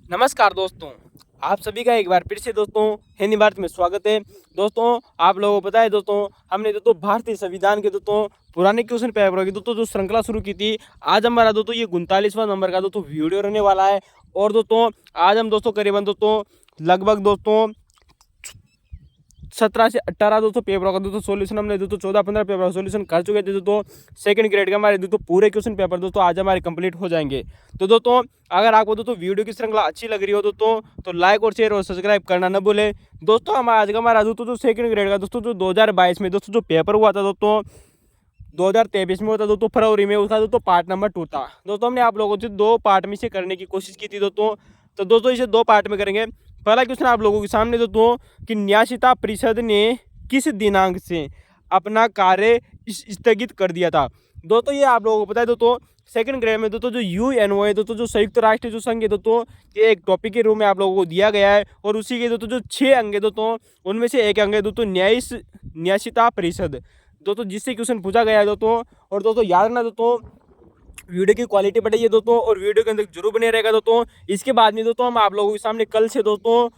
नमस्कार दोस्तों, आप सभी का एक बार फिर से दोस्तों हिंदी भारत में स्वागत है। दोस्तों आप लोगों को पता है दोस्तों, हमने दोस्तों भारतीय संविधान के दोस्तों पुराने क्वेश्चन पेपरों की दोस्तों जो श्रृंखला शुरू की थी। आज हमारा दोस्तों ये 39वां नंबर का दोस्तों वीडियो रहने वाला है। और दोस्तों आज हम दोस्तों करीबन दोस्तों लगभग दोस्तों 17 से 18 दोस्तों पेपरों का दोस्तों सॉल्यूशन हमने दोस्तों 14-15 पेपर सॉल्यूशन कर चुके थे दोस्तों। सेकंड ग्रेड के हमारे दोस्तों पूरे क्वेश्चन पेपर दोस्तों आज हमारे कंप्लीट हो जाएंगे। तो दोस्तों अगर आपको दोस्तों वीडियो की श्रृंखला अच्छी लग रही हो दोस्तों तो लाइक और शेयर और सब्सक्राइब करना न भूलें। दोस्तों हम आज का हमारा दोस्तों जो सेकंड ग्रेड का दोस्तों जो 2022 में दोस्तों जो पेपर हुआ था दोस्तों 2023 में होता दोस्तों फरवरी में, उसका दोस्तों पार्ट नंबर 2 था। दोस्तों हमने आप लोगों से 2 पार्ट में से करने की कोशिश की थी दोस्तों। तो दोस्तों इसे 2 पार्ट में करेंगे। पहला क्वेश्चन आप लोगों के सामने दोस्तों कि न्यायशीता परिषद ने किस दिनांक से अपना कार्य स्थगित कर दिया था। दोस्तों ये आप लोगों को पता है दोस्तों सेकंड ग्रेड में दोस्तों जो यूएनओ है दोस्तों जो संयुक्त राष्ट्र जो संघ है दोस्तों ये एक टॉपिक के रूप में आप लोगों को दिया गया है। और उसी के दोस्तों जो 6 अंग है दोस्तों उनमें से एक अंग है दोस्तों न्यायशीता परिषद दोस्तों, जिससे क्वेश्चन पूछा गया है दोस्तों। और दोस्तों याद रखना दोस्तों वीडियो की क्वालिटी बढ़ाइए दोस्तों और वीडियो के अंदर जरूर बने रहेगा दोस्तों। इसके बाद में दोस्तों हम आप लोगों के सामने कल से दोस्तों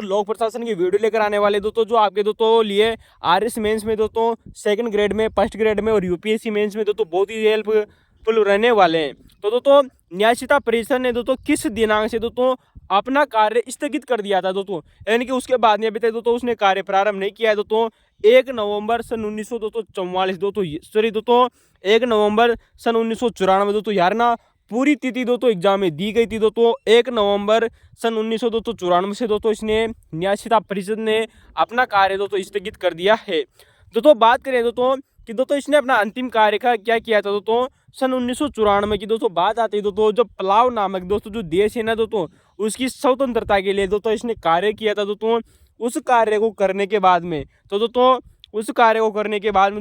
लोक प्रशासन की वीडियो लेकर आने वाले दोस्तों जो आपके दोस्तों लिए आरएस मेंस में दोस्तों सेकंड ग्रेड में, फर्स्ट ग्रेड में और यूपीएससी मेंस में दोस्तों बहुत ही हेल्पफुल रहने वाले हैं। तो दोस्तों न्यायशीता परिषद ने दोस्तों किस दिनांक से दोस्तों अपना कार्य स्थगित कर दिया था दोस्तों, यानी कि उसके बाद में अभी तक दोस्तों उसने कार्य प्रारंभ नहीं किया है दोस्तों। 1 नवंबर सन 1944 दोस्तों, सॉरी दोस्तों 1 नवंबर सन 1994 दोस्तों यार ना पूरी तिथि दोस्तों एग्जाम में दी गई थी दोस्तों। 1 नवंबर सन 1994 से दोस्तों इसने न्यायशीता परिषद ने अपना कार्य दोस्तों स्थगित कर दिया है। दोस्तों बात करें दोस्तों कि दोस्तों इसने अपना अंतिम कार्य का क्या किया था दोस्तों सन 1994 की दोस्तों बात आती है दोस्तों जब पलाव नामक दोस्तों जो देश है ना दोस्तों उसकी स्वतंत्रता के लिए दोस्तों इसने कार्य किया था दोस्तों। उस कार्य को करने के बाद में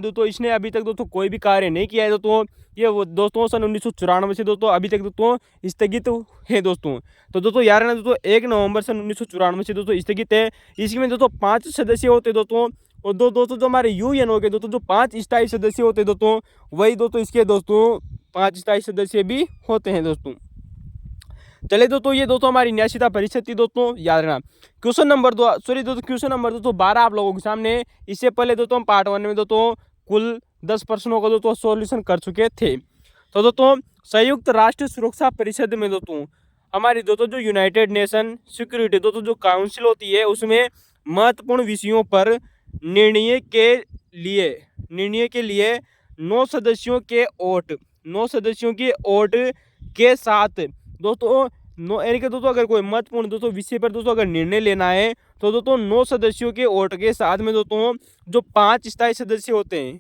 दोस्तों इसने अभी तक दोस्तों कोई भी कार्य नहीं किया है दोस्तों। ये वो दोस्तों सन 1994 से दोस्तों अभी तक दोस्तों स्थगित है दोस्तों। तो दोस्तों यार ना दोस्तों 1 नवंबर सन 1994 से दोस्तों स्थगित है। इसमें दोस्तों 5 सदस्य होते दोस्तों और दोस्तों जो हमारे यूएनओ के दोस्तों जो 5 स्थायी सदस्य होते दोस्तों वही दोस्तों इसके दोस्तों 5 स्थायी सदस्य भी होते हैं दोस्तों। चले दोस्तों ये दोस्तों हमारी न्यायशीता परिषद थी दोस्तों, याद रखना। क्वेश्चन नंबर 12 आप लोगों के सामने। इससे पहले दोस्तों हम पार्ट 1 में दोस्तों कुल 10 प्रश्नों का दोस्तों सॉल्यूशन कर चुके थे। तो दोस्तों संयुक्त राष्ट्र सुरक्षा परिषद में दोस्तों हमारी दोस्तों जो यूनाइटेड नेशन सिक्योरिटी दोस्तों जो काउंसिल होती है उसमें महत्वपूर्ण विषयों पर निर्णय के लिए 9 सदस्यों के ओट के साथ दोस्तों यानी कि दोस्तों अगर कोई महत्वपूर्ण दोस्तों विषय पर दोस्तों अगर निर्णय लेना है तो दोस्तों 9 सदस्यों के ओट के साथ में दोस्तों जो 5 स्थायी सदस्य होते हैं।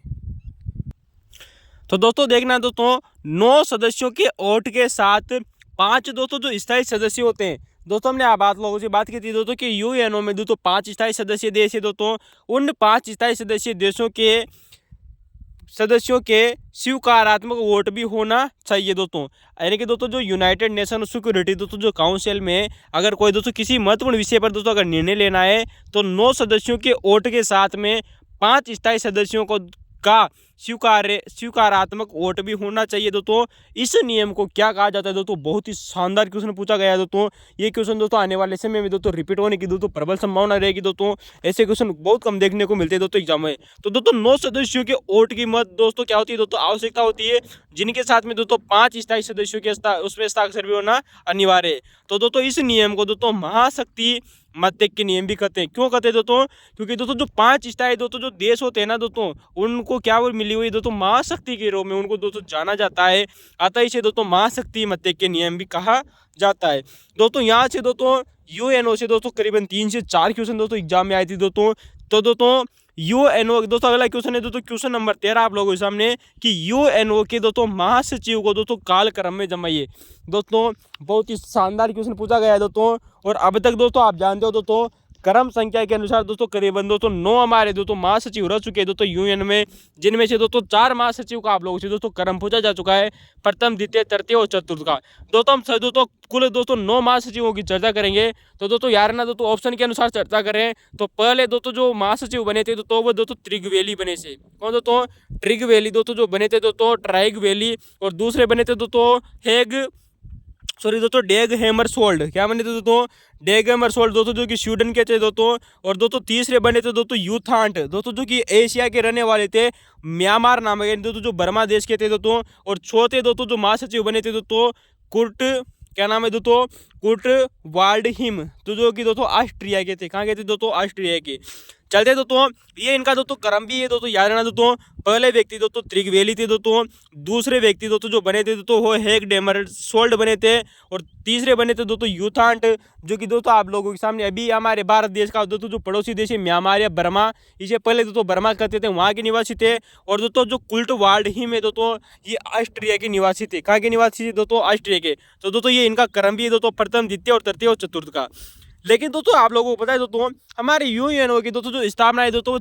तो दोस्तों देखना दोस्तों 9 सदस्यों के ओट के साथ 5 दोस्तों जो स्थायी सदस्य होते हैं। दोस्तों हमने आप लोगों से बात की थी दोस्तों कि यूएनओ में दोस्तों 5 स्थायी सदस्य देश है दोस्तों। उन 5 स्थायी सदस्य देशों के सदस्यों के स्वीकारात्मक वोट भी होना चाहिए दोस्तों, यानी कि दोस्तों जो यूनाइटेड नेशन सिक्योरिटी दोस्तों जो काउंसिल में अगर कोई दोस्तों किसी महत्वपूर्ण विषय पर दोस्तों अगर निर्णय लेना है तो 9 सदस्यों के वोट के साथ में 5 स्थायी सदस्यों का स्वीकारात्मक वोट भी होना चाहिए दोस्तों। इस नियम को क्या कहा जाता है दोस्तों, बहुत ही शानदार क्वेश्चन पूछा गया है दोस्तों। ये क्वेश्चन दोस्तों आने वाले समय में दोस्तों रिपीट होने की दोस्तों प्रबल संभावना रहेगी दोस्तों। ऐसे क्वेश्चन बहुत कम देखने को मिलते हैं दोस्तों एग्जाम में। तो दोस्तों 9 सदस्यों के वोट की मत दोस्तों क्या होती है दोस्तों, आवश्यकता होती है जिनके साथ में दोस्तों 5 स्थायी सदस्यों के उसमें हस्ताक्षर भी होना अनिवार्य है। तो दोस्तों इस नियम को दोस्तों महाशक्ति मत के नियम भी कहते हैं। क्यों कहते हैं दोस्तों, क्योंकि दोस्तों जो 5 स्थायी दोस्तों जो देश होते हैं ना दोस्तों उनको क्या वो मिली हुई दोस्तों महाशक्ति के रूप में उनको दोस्तों जाना जाता है। अतः इसे दोस्तों महाशक्ति मत के नियम भी कहा जाता है दोस्तों। यहाँ से दोस्तों यूएनओ से दोस्तों करीबन 3 से 4 क्वेश्चन दोस्तों एग्जाम में आई थी दोस्तों। तो दोस्तों यूएनओ दोस्तों अगला क्वेश्चन है दोस्तों क्वेश्चन नंबर 13 आप लोगों के सामने कि यूएनओ के दोस्तों महासचिव को दोस्तों कालक्रम में जमाइए। दोस्तों बहुत ही शानदार क्वेश्चन पूछा गया है दोस्तों। और अब तक दोस्तों आप जानते हो दोस्तों क्रम संख्या के अनुसार दोस्तों करीबन दोस्तों 9 हमारे दोस्तों महासचिव रह चुके हैं दोस्तों यूएन में, जिनमें से दोस्तों 4 महासचिव का आप लोगों से दोस्तों क्रम पूछा जा चुका है, प्रथम द्वितीय तृतीय और चतुर्थ का। दोस्तों हम दोस्तों कुल दोस्तों 9 महासचिवों की चर्चा करेंगे। तो दोस्तों यार ना दोस्तों ऑप्शन के अनुसार चर्चा करें तो पहले दोस्तों जो महासचिव बने थे दोस्तों वो दोस्तों त्रिगवेली बने से। कौन दोस्तों, ट्रिगवेली दोस्तों जो बने थे दोस्तों ट्राइगवेली। और दूसरे बने थे दोस्तों सॉरी दोस्तों, डेग हैमरशोल्ड, क्या बने थे दोस्तों, डेग हैमरशोल्ड दोस्तों, जो कि स्वीडन के थे दोस्तों। और दोस्तों तीसरे बने थे दोस्तों यूथांट दोस्तों, जो कि एशिया के रहने वाले थे, म्यांमार नाम है दोस्तों, जो बर्मा देश के थे दोस्तों। और चौथे दोस्तों जो महासचिव बने थे दोस्तों, कुर्ट, क्या नाम है दोस्तों, कुर्ट वाल्डहिम, तो जो कि दोस्तों ऑस्ट्रिया के थे। कहाँ के थे दोस्तों, ऑस्ट्रिया के। चलते दोस्तों, ये इनका दोस्तों क्रम भी है दोस्तों, याद रहना दोस्तों। पहले व्यक्ति दोस्तों त्रिगवेली थे दोस्तों, दूसरे व्यक्ति दोस्तों जो बने थे दोस्तों वो हेग डेमरशोल्ड बने थे, और तीसरे बने थे दोस्तों यूथांट, जो कि दोस्तों आप लोगों के सामने अभी हमारे भारत देश का दोस्तों जो पड़ोसी देश है म्यांमार या बर्मा, इसे पहले दोस्तों बर्मा कहते थे, वहाँ के निवासी थे। और दोस्तों जो कुल्ट वाल्डहिम है दोस्तों, ये ऑस्ट्रिया के निवासी थे। कहाँ के निवासी थे दोस्तों, ऑस्ट्रिया के। तो दोस्तों ये इनका क्रम भी है दोस्तों, प्रथम, द्वितीय और तृतीय और चतुर्थ का। लेकिन दोस्तों आप लोगों को पता है दोस्तों, हमारे यूएनओ की दोस्तों जो स्थापना है दोस्तों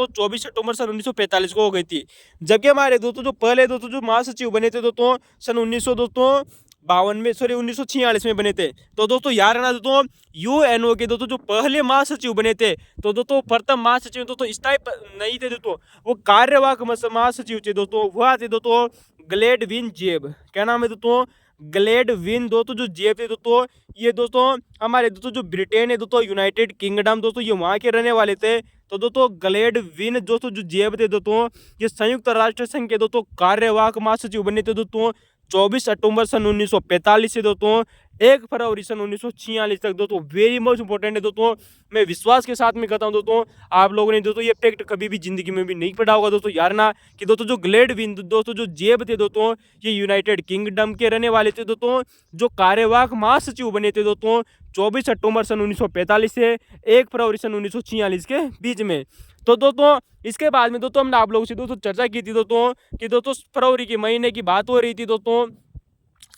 24 अक्टूबर सन 1945 को हो गई थी। जबकि हमारे दोस्तों जो पहले दोस्तों जो महासचिव बने थे दोस्तों सन 1952 में, सॉरी 1946 में बने थे। तो दोस्तों याद रखना दोस्तों, यूएनओ के दोस्तों जो पहले महासचिव बने थे, तो दोस्तों प्रथम महासचिव दोस्तों स्थायी नहीं थे दोस्तों, वो कार्यवाहक महासचिव थे दोस्तों, वह थे दोस्तों ग्लेडविन जेब। क्या नाम है दोस्तों, ग्लेडविन दोस्तों जो जेब थे दोस्तों। ये दोस्तों हमारे दोस्तों जो ब्रिटेन है दोस्तों, यूनाइटेड किंगडम दोस्तों, ये वहाँ के रहने वाले थे। तो दोस्तों ग्लेडविन दोस्तों जो जेब थे दोस्तों, ये संयुक्त राष्ट्र संघ के दोस्तों कार्यवाहक महासचिव बने थे दोस्तों 24 अक्टूबर सन 1945 से दोस्तों 1 फरवरी सन 1946 तक दोस्तों। वेरी मोस्ट इंपॉर्टेंट है दोस्तों, मैं विश्वास के साथ में कहता हूँ दोस्तों, आप लोगों ने दोस्तों ये फैक्ट कभी भी जिंदगी में भी नहीं पढ़ा होगा दोस्तों। यार ना कि दोस्तों जो ग्लेडविन दोस्तों जो जेब थे दोस्तों, ये यूनाइटेड किंगडम के रहने वाले थे दोस्तों, जो कार्यवाहक महासचिव बने थे दोस्तों 24 अक्टूबर सन 1945 से 1 फरवरी सन 1946 के बीच में। तो दोस्तों इसके बाद में दोस्तों हमने आप लोगों से दोस्तों चर्चा की थी दोस्तों, कि दोस्तों फरवरी के महीने की बात हो रही थी दोस्तों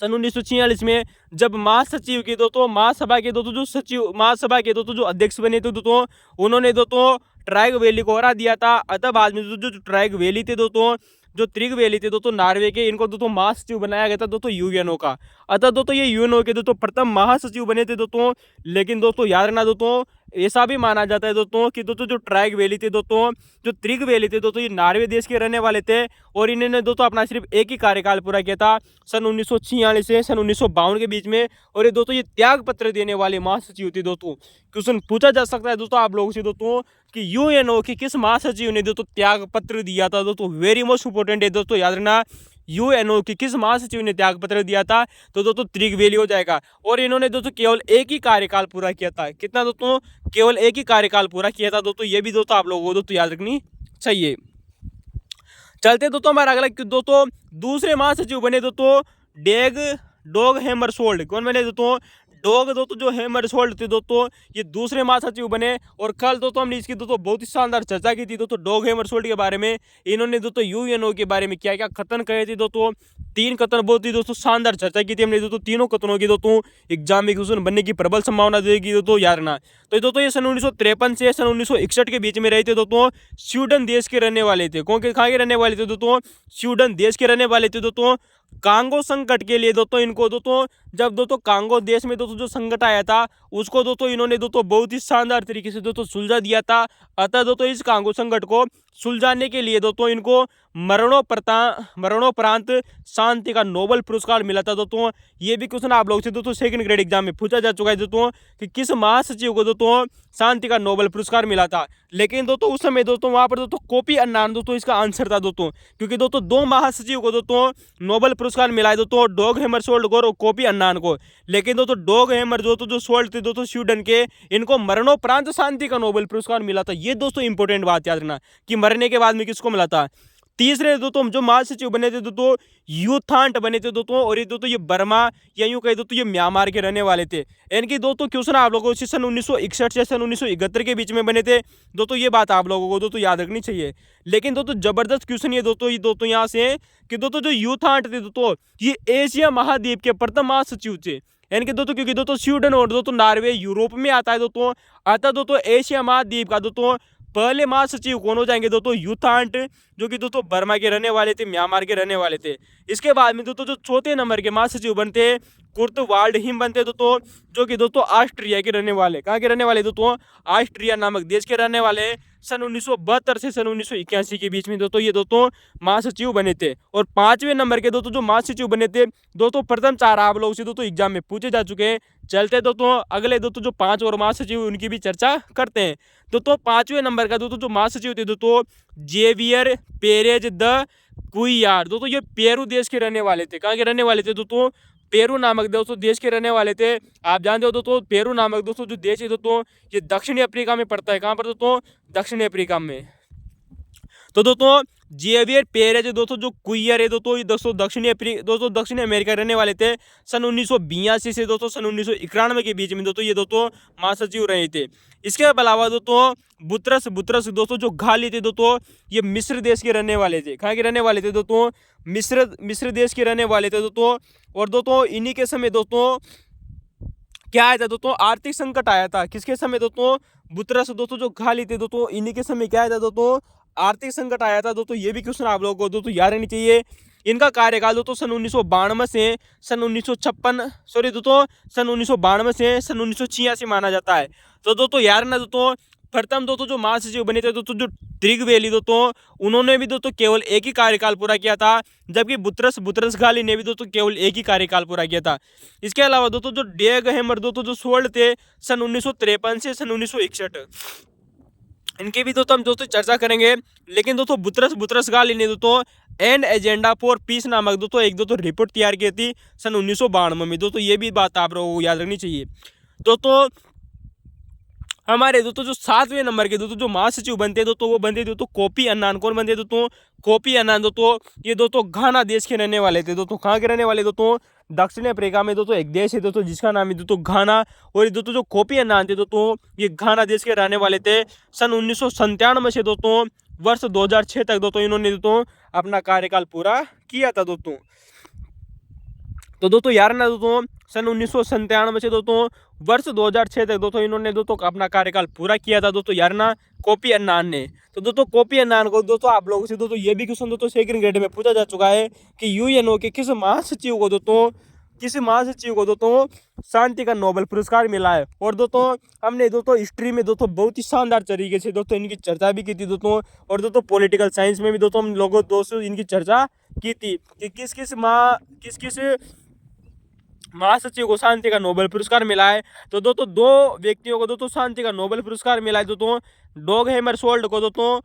सन 1946 में, जब महासचिव के दोस्तों महासभा के दोस्तों जो सचिव महासभा के दोस्तों जो अध्यक्ष बने थे दोस्तों, उन्होंने दोस्तों ट्राइग वैली को हरा दिया था। अतः बाद में जो ट्राइग वैली थे दोस्तों, जो त्रिग वैली थे दोस्तों नार्वे के, इनको दोस्तों महासचिव बनाया गया था दोस्तों यूएनओ का। अतः दोस्तों ये यूएनओ के दोस्तों प्रथम महासचिव बने थे दोस्तों। लेकिन दोस्तों याद रखना दोस्तों, ऐसा भी माना जाता है दोस्तों कि दोस्तों जो ट्राइग वैली थे दोस्तों, जो त्रिग वैली थे दोस्तों, ये नार्वे देश के रहने वाले थे, और इन्होंने दोस्तों अपना सिर्फ एक ही कार्यकाल पूरा किया था सन 1946 से सन 1952 के बीच में। और ये दोस्तों ये त्याग पत्र देने वाले महासचिव थे दोस्तों। क्वेश्चन पूछा जा सकता है दोस्तों आप लोगों से दोस्तों, कि यूएनओ के किस महासचिव ने दोस्तों त्याग पत्र दिया था दोस्तों। वेरी मोस्ट इंपॉर्टेंट है दोस्तों, याद रखना यूएनओ की किस महासचिव ने त्याग पत्र दिया था, तो दोस्तों त्रिग वैली हो जाएगा। और इन्होंने दोस्तों केवल एक ही कार्यकाल पूरा किया था। कितना दोस्तों, केवल एक ही कार्यकाल पूरा किया था दोस्तों। ये भी दोस्तों आप लोगों को दोस्तों याद रखनी चाहिए। चलते दोस्तों हमारा अगला दोस्तों दूसरे महासचिव बने दोस्तों डॉग हैमरशोल्ड। कौन बने दोस्तों, डॉग दोस्तों जो हैमरशोल्ड थे दोस्तों, ये दूसरे महासचिव बने। और कल दोस्तों हमने इसकी दोस्तों बहुत ही शानदार चर्चा की थी दोस्तों डॉग हैमरशोल्ड के बारे में। इन्होंने दोस्तों यूएनओ के बारे में क्या क्या कथन कहे थे दोस्तों, 3 कथन बहुत ही दोस्तों शानदार चर्चा की थी हमने दोस्तों। तीनों कथनों की दोस्तों एग्जाम में क्वेश्चन बनने की प्रबल संभावना देगी दोस्तों, याद रखना। तो दोस्तों ये सन 1953 से सन 1961 के बीच में रहे थे दोस्तों। स्वीडन देश के रहने वाले थे। कौन के कहाँ के रहने वाले थे दोस्तों, स्वीडन देश के रहने वाले थे दोस्तों। कांगो संकट के लिए दोस्तों इनको दोस्तों, जब दोस्तों कांगो देश में दोस्तों जो संकट आया था, उसको दोस्तों इन्होंने दोस्तों बहुत ही शानदार तरीके से दोस्तों सुलझा दिया था। अतः दोस्तों इस कांगो संकट को सुलझाने के लिए दोस्तों इनको मरणोपरांत शांति का नोबेल पुरस्कार मिला था दोस्तों। ये भी क्वेश्चन आप लोग से दोस्तों सेकंड ग्रेड एग्जाम में पूछा जा चुका है दोस्तों, कि किस महासचिव को दोस्तों शांति का नोबेल पुरस्कार मिला था। लेकिन दोस्तों उस समय दोस्तों वहां पर दोस्तों कोफी अन्नान दोस्तों इसका आंसर था दोस्तों, क्योंकि दोस्तों 2 महासचिव को दोस्तों नोबेल पुरस्कार मिला है दोस्तों, डॉग हैमरशोल्ड को और कोफी अन्नान को। लेकिन दोस्तों डॉग हैमर जो शोल्ड थे दोस्तों स्वीडन के, इनको मरणोपरांत शांति का नोबेल पुरस्कार मिला था। ये दोस्तों इंपॉर्टेंट बात याद रखना, कि मरने के बाद में किसको मिला था। तीसरे दोस्तों जो महासचिव बने थे दोस्तों यूथांट बने थे दोस्तों, और ये दोस्तों ये बर्मा या यूं कहे दोस्तों ये म्यांमार के रहने वाले थे। इनकी दोस्तों क्वेश्चन आप लोगों को सन 1961 से सन 1971 के बीच में बने थे दोस्तों। ये बात आप लोगों को दोस्तों याद रखनी चाहिए। लेकिन दोस्तों जबरदस्त क्वेश्चन ये दोस्तों यहाँ से, कि दोस्तों जो यूथांट थे दोस्तों, ये एशिया महाद्वीप के प्रथम महासचिव थे। यानी दोस्तों क्योंकि दोस्तों स्वीडन और दोस्तों नार्वे यूरोप में आता है दोस्तों, अतः दोस्तों एशिया महाद्वीप का दोस्तों पहले महासचिव कौन हो जाएंगे दोस्तों, यूथांट, जो कि दोस्तों बर्मा के रहने वाले थे, म्यांमार के रहने वाले थे। इसके बाद में दोस्तों जो चौथे नंबर के महासचिव बनते कुर्ट वाल्डहिम बनते दोस्तों, जो कि दोस्तों ऑस्ट्रिया के रहने वाले, कहाँ के रहने वाले दोस्तों, ऑस्ट्रिया नामक देश के रहने वाले। सन 1972 से सन 1981 के बीच में दोस्तों ये दोस्तों महासचिव बने थे। और 5वें नंबर के दोस्तों जो महासचिव बने थे दोस्तों, प्रथम 4 आप लोगों से दोस्तों एग्जाम में पूछे जा चुके हैं। चलते दोस्तों अगले दोस्तों जो 5 और महासचिव उनकी भी चर्चा करते हैं। दोस्तों 5वें नंबर का दोस्तों जो महासचिव थे दोस्तों जेवियर पेरेज द कुइयार। दोस्तों ये पेरू देश के रहने वाले थे। कहाँ के रहने वाले थे दोस्तों? पेरू नामक दोस्तों देश के रहने वाले थे। आप जानते हो दोस्तों पेरू नामक दोस्तों जो देश है दोस्तों ये दक्षिणी अफ्रीका में पड़ता है। कहाँ पर दोस्तों? दक्षिणी अफ्रीका में। तो दोस्तों जेवियर पेरेज दोस्तों जो कुइयर है दोस्तों ये दोस्तों दक्षिणी अमेरिका रहने वाले थे। सन 1982 से दोस्तों सन 1991 के बीच में दोस्तों ये दोस्तों महासचिव रहे थे। इसके अलावा दोस्तों बुतरस दोस्तों जो घाली थे दोस्तों ये मिस्र देश के रहने वाले थे। कहाँ के रहने वाले थे दोस्तों? मिस्र देश के रहने वाले थे दोस्तों। और दोस्तों इन्हीं के समय दोस्तों क्या आया था दोस्तों? आर्थिक संकट आया था। किसके समय दोस्तों? बुतरस दोस्तों जो घाली थे दोस्तों इन्हीं के समय क्या आया था दोस्तों? आर्थिक संकट आया था दोस्तों। ये भी क्वेश्चन आप लोगों को दोस्तों याद रहनी चाहिए। इनका कार्यकाल दोस्तों सन 1992 से सन 1992 से सन 1986 माना जाता है। तो दोस्तों यार ना दोस्तों प्रथम दोस्तों जो महासचिव बने थे दोस्तों जो त्रिगवेली दोस्तों उन्होंने भी दोस्तों केवल एक ही कार्यकाल पूरा किया था, जबकि बुतरस घाली ने भी दोस्तों केवल एक ही कार्यकाल पूरा किया था। इसके अलावा दोस्तों जो डेग हैमर दोस्तों जो सोल्ड थे सन 1953 से सन 1961, इनकी भी दोस्तों हम दोस्तों चर्चा करेंगे। लेकिन दोस्तों बुतरस घाली ने दोस्तों एंड एजेंडा फॉर पीस नामक दोस्तों एक दोस्तों रिपोर्ट तैयार की थी सन 1992 में। दोस्तों ये भी बात आप लोगों को याद रखनी चाहिए। दोस्तों हमारे दोस्तों जो 7वें नंबर के दोस्तों जो महासचिव बनते दोस्तों वो बनते दोस्तों कोफी अन्नान। कौन बनते दोस्तों? Kofi Annan. दोस्तों ये दोस्तों घाना देश के रहने वाले थे। दोस्तों कहाँ के रहने वाले? दोस्तों दक्षिण अफ्रीका में दोस्तों एक देश है दोस्तों जिसका नाम है दोस्तों घाना। और ये दोस्तों जो कोफी अन्नान थे दोस्तों ये घाना देश के रहने वाले थे। सन 1997 से दोस्तों वर्ष 2006 तक दोस्तों इन्होंने दोस्तों अपना कार्यकाल पूरा किया था दोस्तों। तो दोस्तों यार ना दोस्तों सन 1997 से दोस्तों वर्ष 2006 तक दोस्तों इन्होंने दोस्तों अपना कार्यकाल पूरा किया था दोस्तों यार ना कोफी अन्नान ने। तो दोस्तों कोफी अन्नान को दोस्तों आप लोगों से दोस्तों ये भी क्वेश्चन दोस्तों सेकंड ग्रेड में पूछा जा चुका है कि यूएनओ के किस महासचिव को दोस्तों शांति का नोबेल पुरस्कार मिला है। और दोस्तों हमने दोस्तों हिस्ट्री में दोस्तों बहुत ही शानदार तरीके से दोस्तों इनकी चर्चा भी की थी दोस्तों। और दोस्तों पॉलिटिकल साइंस में भी दोस्तों हम लोगों दोस्तों इनकी चर्चा की थी कि किस किस महासचिव को शांति का नोबेल पुरस्कार मिला है। तो दोस्तों 2 व्यक्तियों को दोस्तों शांति का नोबेल पुरस्कार मिला है। दोस्तों डॉग हैमरशोल्ड को दोस्तों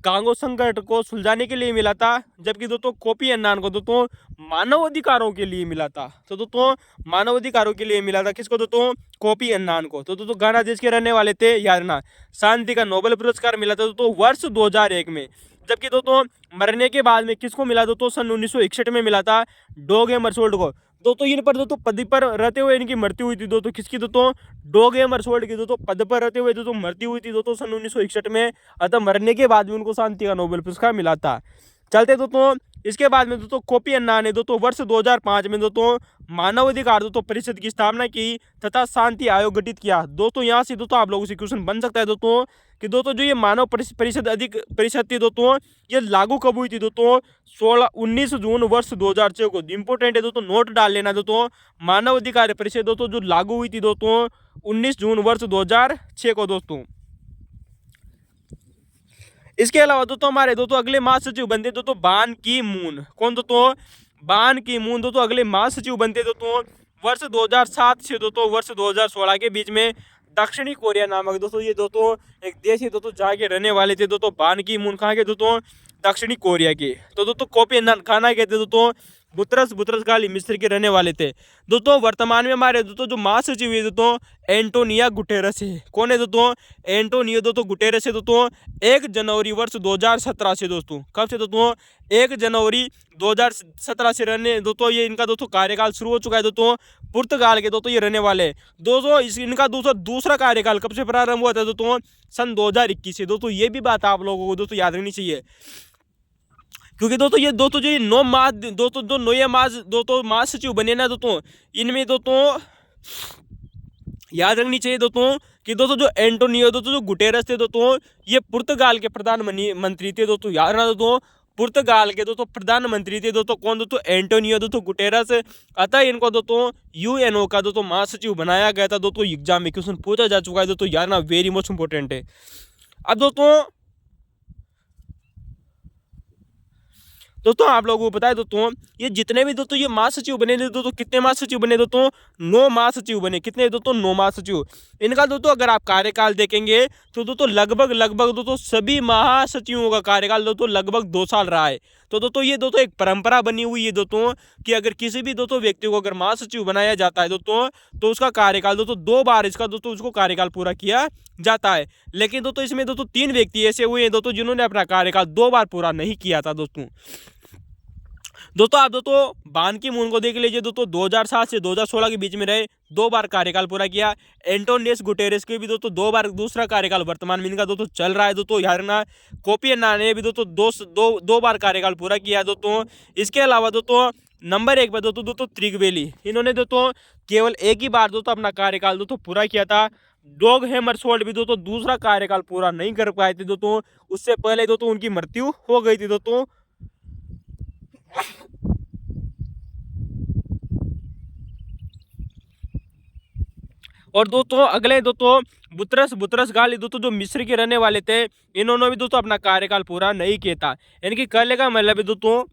कांगो संकट को सुलझाने के लिए मिला था, जबकि दोस्तों कोफी अन्नान को दोस्तों मानव अधिकारों के लिए मिला था। तो दोस्तों मानव अधिकारों के लिए मिला था किसको? दोस्तों कोफी अन्नान को। तो दोस्तों घाना देश के रहने वाले थे यार ना। शांति का नोबेल पुरस्कार मिला था दोस्तों वर्ष 2001 में। जबकि दोस्तों मरने के बाद में किसको मिला? दोस्तों सन 1961 में मिला था डॉग हैमरशोल्ड को। दोस्तों इन पर दोस्तों पद पर रहते हुए इनकी मृत्यु हुई थी दोस्तों। किसकी? दोस्तों डॉग हैमरशोल्ड की दोस्तों पद पर रहते हुए दोस्तों मृत्यु हुई थी दोस्तों सन 1961 में। अतः मरने के बाद भी उनको शांति का नोबेल पुरस्कार मिला था। चलते दोस्तों इसके बाद में दोस्तों कोफी अन्नान ने दोस्तों वर्ष 2005 में दोस्तों मानवाधिकार दोस्तों परिषद की स्थापना की तथा शांति आयोग गठित किया। दोस्तों यहाँ से दोस्तों आप लोगों से क्वेश्चन बन सकता है दोस्तों कि दोस्तों जो ये मानव परिषद थी दोस्तों ये लागू कब हुई थी? दोस्तों 19 जून वर्ष 2006 को। इंपोर्टेंट है दोस्तों, नोट डाल लेना दोस्तों। मानव अधिकार परिषद दोस्तों जो लागू हुई थी दोस्तों 19 जून वर्ष 2006 को दोस्तों। इसके अलावा दोस्तों हमारे दोस्तों अगले महासचिव बनते दोस्तों बान की मून। कौन दोस्तों? बान की मून दोस्तों अगले महासचिव बनते दोस्तों वर्ष 2007 से दोस्तों वर्ष 2016 के बीच में। दक्षिणी कोरिया नामक दोस्तों ये दोस्तों एक देश है दोस्तों जहाँ के रहने वाले थे दोस्तों बान की मून। कहाँ के? दोस्तों दक्षिणी कोरिया के। तो दोस्तों कोफी अन्नान खाना के थे दोस्तों बुतरस घाली मिस्र के रहने वाले थे। दोस्तों वर्तमान में हमारे दोस्तों जो महासचिव है दोस्तों एंटोनियो गुटेरेस है। कौन है दोस्तों? एंटोनियो दोस्तों गुटेरेस है दोस्तों 1 जनवरी वर्ष 2017 से दोस्तों। कब से दोस्तों? 1 जनवरी 2017 से रहने दोस्तों ये इनका दोस्तों कार्यकाल शुरू हो चुका है दोस्तों। पुर्तगाल के दोस्तों ये रहने वाले दोस्तों। इनका दूसरा कार्यकाल कब से प्रारंभ हुआ था दोस्तों? सन 2021 से दोस्तों। ये भी बात आप लोगों को दोस्तों याद रखनी चाहिए, क्योंकि दोस्तों ये दोस्तों जो 9 मार्च दोस्तों जो 9 मार्च दोस्तों महासचिव बने ना दोस्तों इनमें दोस्तों याद रखनी चाहिए दोस्तों कि दोस्तों जो एंटोनियो दोस्तों जो गुटेरेस थे दोस्तों ये पुर्तगाल के प्रधानमंत्री थे दोस्तों। याद रखना दोस्तों पुर्तगाल के दोस्तों प्रधानमंत्री थे दोस्तों। कौन? दोस्तों एंटोनियो दोस्तों गुटेरेस। अतः इनको दोस्तों यूएनओ का दोस्तों महासचिव बनाया गया था दोस्तों। एग्जाम में क्वेश्चन पूछा जा चुका है दोस्तों। याद रखना वेरी मोस्ट इंपॉर्टेंट है। अब दोस्तों दोस्तों आप लोगों को पता है दोस्तों, ये जितने भी दोस्तों ये महासचिव बने दोस्तों, कितने महासचिव बने दोस्तों, 9 महासचिव बने। कितने दोस्तों, 9 महासचिव। इनका दोस्तों अगर आप कार्यकाल देखेंगे तो दोस्तों लगभग दोस्तों सभी महासचिवों का कार्यकाल दोस्तों लगभग 2 साल रहा है। तो दोस्तों ये दोस्तों एक परंपरा बनी हुई है दोस्तों कि अगर किसी भी दोस्तों व्यक्ति को अगर महासचिव बनाया जाता है दोस्तों, तो उसका कार्यकाल दोस्तों 2 बार इसका दोस्तों उसको कार्यकाल पूरा किया जाता है। लेकिन दोस्तों इसमें दोस्तों 3 व्यक्ति ऐसे हुए हैं दोस्तों जिन्होंने अपना कार्यकाल 2 बार पूरा नहीं किया था दोस्तों। आप दोस्तों बान की मून को देख लीजिए दोस्तों, 2007 से 2016 के बीच में रहे, 2 बार कार्यकाल पूरा किया। एंटोनियस गुटेरेस के भी दोस्तों 2 बार दूसरा कार्यकाल वर्तमान में इनका दोस्तों चल रहा है दोस्तों। यार ना कोफी अन्नान ने भी दोस्तों दो बार कार्यकाल पूरा किया है दोस्तों। इसके अलावा दोस्तों नंबर 1 पर दोस्तों त्रिगवेली, इन्होंने दोस्तों केवल एक ही बार दोस्तों अपना कार्यकाल दोस्तों पूरा किया था। डॉग हैमरशोल्ड भी दोस्तों दूसरा कार्यकाल पूरा नहीं कर पाए थे दोस्तों, उससे पहले दोस्तों उनकी मृत्यु हो गई थी दोस्तों। और दोस्तों अगले दोस्तों बुतरस गाली दोस्तों जो मिस्र के रहने वाले थे, इन्होंने भी दोस्तों अपना कार्यकाल पूरा नहीं किया था। इनकी कहने का मतलब दोस्तों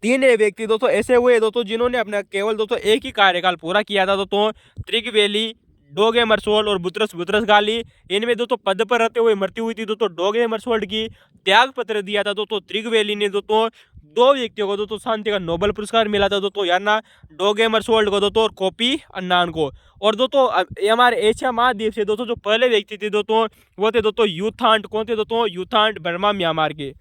3 व्यक्ति दोस्तों ऐसे हुए दोस्तों जिन्होंने अपना केवल दोस्तों एक ही कार्यकाल पूरा किया था दोस्तों। त्रिगवेली, डॉग हैमरशोल्ड और बुतरस गाली, इनमें दोस्तों पद पर रहते हुए मृत्यु हुई थी दोस्तों डॉग हैमरशोल्ड की। त्याग पत्र दिया था दोस्तों त्रिगवेली ने दोस्तों। 2 व्यक्तियों को दोस्तों शांति का नोबेल पुरस्कार मिला था दोस्तों, यार ना डॉग हैमरशोल्ड को दोस्तों और कोफी अन्नान को। और दोस्तों हमारे एशिया महाद्वीप से दोस्तों जो पहले व्यक्ति थे दोस्तों वो थे दोस्तों यू थांट। कौन थे दोस्तों? यू थांट, बर्मा म्यांमार के।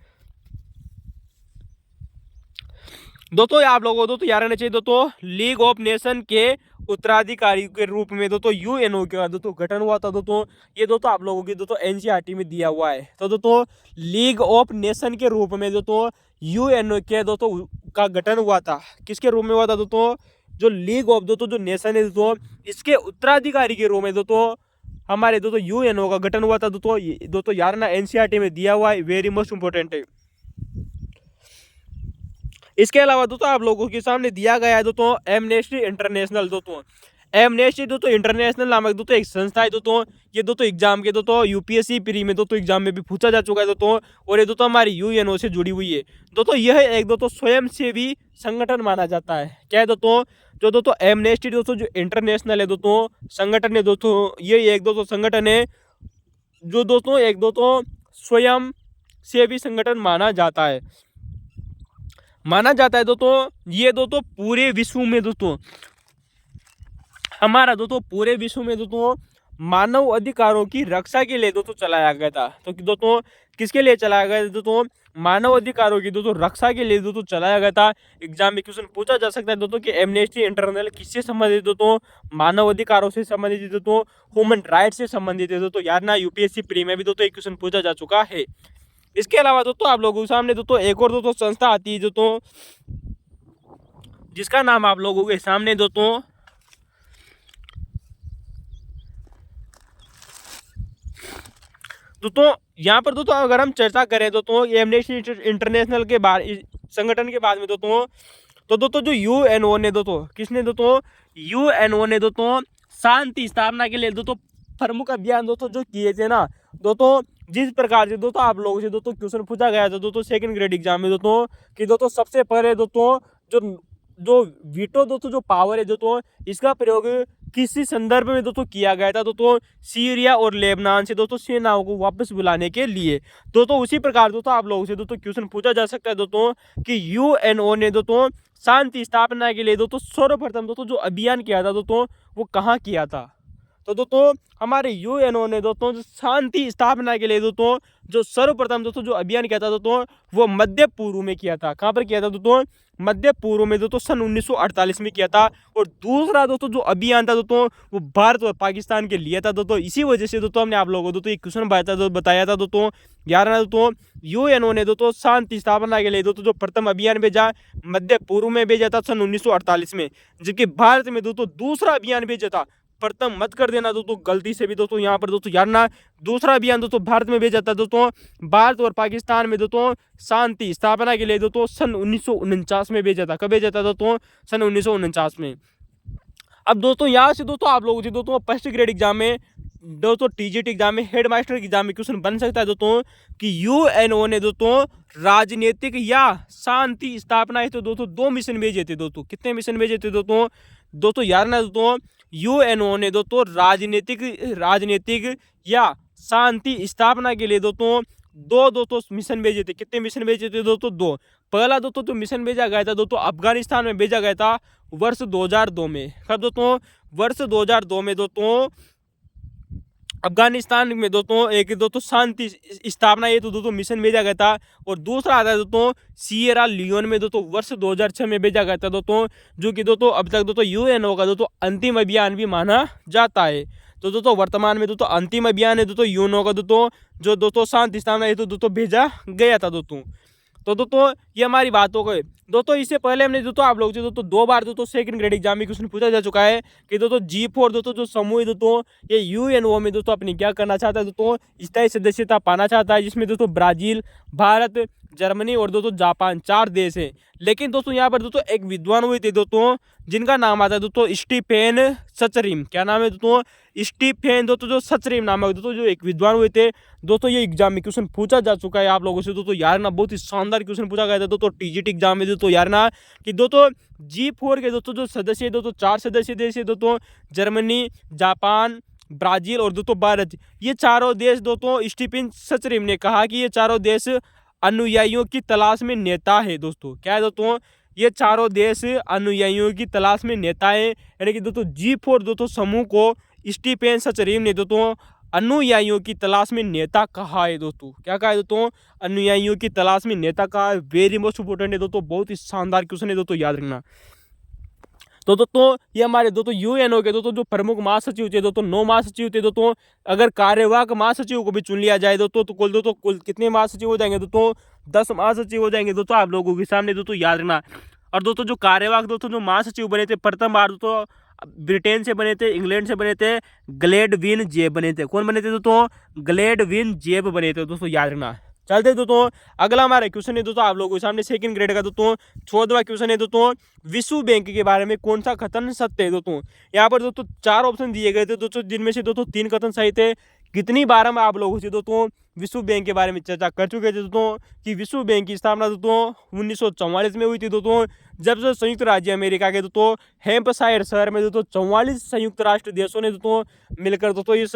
दोस्तों आप लोगों को दोस्तों याद रहना चाहिए दोस्तों लीग ऑफ नेशन के उत्तराधिकारी के रूप में दोस्तों यूएनओ का दोस्तों गठन हुआ था दोस्तों। ये दोस्तों आप लोगों की दोस्तों एनसीईआरटी में दिया हुआ है। तो दोस्तों लीग ऑफ नेशन के रूप में दोस्तों यूएनओ के दोस्तों का गठन हुआ था। किसके रूप में हुआ था दोस्तों? जो लीग ऑफ दोस्तों जो नेशन है दोस्तों, इसके उत्तराधिकारी के रूप में दोस्तों हमारे दोस्तों यूएनओ का गठन हुआ था दोस्तों यार ना एनसीईआरटी में दिया हुआ है, वेरी मोस्ट इंपॉर्टेंट है। इसके अलावा दोस्तों आप लोगों के सामने दिया गया है दोस्तों एमनेस्टी इंटरनेशनल। दोस्तों एमनेस्टी दोस्तों इंटरनेशनल नामक दोस्तों एक संस्था है दोस्तों। ये दोस्तों एग्जाम के दोस्तों यूपीएससी प्री में दोस्तों एग्जाम में भी पूछा जा चुका है दोस्तों, और ये दोस्तों हमारी यूएनओ से जुड़ी हुई है दोस्तों। यह एक दोस्तों स्वयंसेवी संगठन माना जाता है। क्या है दोस्तों? जो दोस्तों एमनेस्टी दोस्तों जो इंटरनेशनल है दोस्तों संगठन है दोस्तों, ये एक दोस्तों संगठन है जो दोस्तों एक दोस्तों स्वयं सेवी संगठन माना जाता है दोस्तों। ये दोस्तों पूरे विश्व में दोस्तों हमारा दोस्तों पूरे विश्व में दोस्तों मानव अधिकारों की रक्षा के लिए दोस्तों चलाया गया था। तो दोस्तों किसके लिए चलाया गया था दोस्तों? मानव अधिकारों की दोस्तों रक्षा के लिए दोस्तों चलाया गया था। एग्जाम में क्वेश्चन पूछा जा सकता है दोस्तों कि एमनेस्टी इंटरनेशनल किससे संबंधित दोस्तों? मानव अधिकारों से संबंधित दोस्तों, ह्यूमन राइट्स से संबंधित है दोस्तों। यार ना यूपीएससी प्री में भी दोस्तों एक क्वेश्चन पूछा जा चुका है। इसके अलावा दोस्तों आप लोगों के सामने दोस्तों एक और दोस्तों संस्था आती है दोस्तों, जिसका नाम आप लोगों के सामने दोस्तों यहाँ पर दोस्तों अगर हम चर्चा करें दोस्तों एमनेस्टी इंटरनेशनल के बारे संगठन के बाद में दोस्तों, तो दोस्तों जो यूएनओ ने दोस्तों किसने दोस्तों यूएनओ ने दोस्तों शांति स्थापना के लिए दोस्तों प्रमुख अभियान दोस्तों जो किए थे ना दोस्तों, जिस प्रकार से दोस्तों आप लोगों से दोस्तों क्वेश्चन पूछा गया था दोस्तों सेकंड ग्रेड एग्जाम में दोस्तों कि दोस्तों सबसे पहले दोस्तों जो वीटो दोस्तों जो पावर है दोस्तों, इसका प्रयोग किसी संदर्भ में दोस्तों किया गया था दोस्तों सीरिया और लेबनान से दोस्तों सेनाओं को वापस बुलाने के लिए। दोस्तों उसी प्रकार दोस्तों आप लोगों से दोस्तों क्वेश्चन पूछा जा सकता है दोस्तों कि यूएनओ ने दोस्तों शांति स्थापना के लिए दोस्तों सर्वप्रथम दोस्तों जो अभियान किया था दोस्तों वो कहाँ किया था? तो दोस्तों हमारे यूएनओ ने दोस्तों जो शांति स्थापना के लिए दोस्तों जो सर्वप्रथम दोस्तों जो अभियान किया था दोस्तों वो मध्य पूर्व में किया था। कहाँ पर किया था दोस्तों? मध्य पूर्व में दोस्तों सन 1948 में किया था। और दूसरा दोस्तों जो अभियान था दोस्तों वो भारत और पाकिस्तान के लिए था दोस्तों। इसी वजह से दोस्तों हमने आप लोगों को दोस्तों एक क्वेश्चन बताया था दोस्तों 11 दोस्तों यूएनओ ने दोस्तों शांति स्थापना के लिए दोस्तों जो प्रथम अभियान भेजा मध्य पूर्व में भेजा था सन 1948 में, जबकि भारत में दोस्तों दूसरा अभियान भेजा था। प्रथम मत कर देना दोस्तों गलती से भी दोस्तों यहाँ पर दोस्तों यार ना दूसरा अभियान दोस्तों भारत में भेजा था दोस्तों। भारत और पाकिस्तान में दोस्तों शांति स्थापना के लिए दोस्तों सन 1949 में भेजा था। कब भेजा था दोस्तों? सन 1949 में। अब दोस्तों यहाँ से दोस्तों आप लोगों से दोस्तों फर्स्ट ग्रेड एग्जाम में दोस्तों टीजीटी एग्जाम में, हेड मास्टर एग्जाम में क्वेश्चन बन सकता है दोस्तों कि यूएनओ ने दोस्तों राजनीतिक या शांति स्थापना है तो दोस्तों 2 मिशन भेजे थे दोस्तों। कितने मिशन भेजे थे दोस्तों? दोस्तों यार ना दोस्तों यूएनओ ने दोस्तों राजनीतिक या शांति स्थापना के लिए दोस्तों 2 दोस्तों मिशन भेजे थे। कितने मिशन भेजे थे दोस्तों? 2। पहला दोस्तों जो मिशन भेजा गया था दोस्तों अफगानिस्तान में भेजा गया था वर्ष 2002 में। कब दोस्तों? वर्ष 2002 में दोस्तों अफगानिस्तान में दोस्तों एक दोस्तों शांति स्थापना ये तो दोस्तों मिशन भेजा गया था। और दूसरा आता है दोस्तों सिएरा लियोन में दोस्तों वर्ष 2006 में भेजा गया था दोस्तों, जो कि दोस्तों अब तक दोस्तों यूएनओ का दोस्तों अंतिम अभियान भी माना जाता है। तो दोस्तों वर्तमान में दोस्तों अंतिम अभियान है दोस्तों यूएनओ का दोस्तों जो दोस्तों शांति स्थापना ये तो दोस्तों भेजा गया था दोस्तों। तो दोस्तों ये हमारी बात हो गई दोस्तों। इससे पहले हमने दोस्तों आप लोग से दोस्तों 2 बार दोस्तों सेकंड ग्रेड एग्जाम में क्वेश्चन पूछा जा चुका है कि दोस्तों G4 दोस्तों जो समूह है दोस्तों ये यूएनओ में दोस्तों अपनी क्या करना चाहता है दोस्तों स्थायी सदस्यता पाना चाहता है, जिसमें दोस्तों ब्राजील, भारत, जर्मनी और दोस्तों जापान 4 देश है। लेकिन दोस्तों यहाँ पर दोस्तों एक विद्वान हुए थे दोस्तों जिनका नाम आता है दोस्तों स्टीफेन सचरिम। क्या नाम है दोस्तों? स्टीफेन दोस्तों जो सचरिम नाम है दोस्तों, जो एक विद्वान हुए थे दोस्तों। ये एग्जाम में क्वेश्चन पूछा जा चुका है आप लोगों से दोस्तों। यार ना बहुत ही शानदार क्वेश्चन पूछा गया था दोस्तों टीजीटी एग्जाम में दोस्तों। यार ना कि दोस्तों G4 के दोस्तों जो सदस्य दोस्तों 4 सदस्य देश है दोस्तों जर्मनी, जापान, ब्राजील और दोस्तों भारत। ये चारों देश दोस्तों स्टीफेन सचरिम ने कहा कि ये चारों देश अनुयायियों की तलाश में नेता है दोस्तों। क्या है दोस्तों? ये चारों देश अनुयायियों की तलाश में नेता है। यानी कि दोस्तों G4 दोस्तों समूह को स्टीफेन सचरिम ने दोस्तों अनुयायियों की तलाश में नेता कहा है दोस्तों। क्या कहा है दोस्तों? अनुयायियों की तलाश में नेता कहा है। वेरी मोस्ट इंपोर्टेंट है दोस्तों, बहुत ही शानदार क्वेश्चन है दोस्तों, याद रखना। तो दोस्तों ये हमारे दोस्तों यूएनओ के दोस्तों जो प्रमुख महासचिव थे दोस्तों 9 महासचिव थे दोस्तों। अगर कार्यवाहक महासचिव को भी चुन लिया जाए दोस्तों तो कुल कितने महासचिव हो जाएंगे दोस्तों? 10 महासचिव हो जाएंगे दोस्तों आप लोगों के सामने दोस्तों, याद रखना। और दोस्तों जो कार्यवाहक दोस्तों जो महासचिव बने थे प्रथम बार दोस्तों ब्रिटेन से बने थे, इंग्लैंड से बने थे, ग्लेडविन जेब बने थे। कौन बने थे दोस्तों? ग्लेडविन जेब बने थे दोस्तों, याद रखना। चलते दोस्तों अगला हमारा क्वेश्चन है दोस्तों आप लोगों के सामने सेकंड ग्रेड का दोस्तों 14वां क्वेश्चन है दोस्तों विश्व बैंक के बारे में कौन सा कथन सत्य है दोस्तों। यहाँ पर दोस्तों 4 ऑप्शन दिए गए थे दोस्तों, जिनमें से दोस्तों 3 कथन सही थे। कितनी बार हम आप लोगों से दोस्तों विश्व बैंक के बारे में चर्चा कर चुके थे दोस्तों कि विश्व बैंक की स्थापना दोस्तों 1944 में हुई थी दोस्तों, जब से संयुक्त राज्य अमेरिका के दोस्तों हैम्पशायर शहर में दोस्तों 44 संयुक्त राष्ट्र देशों ने दोस्तों मिलकर दोस्तों इस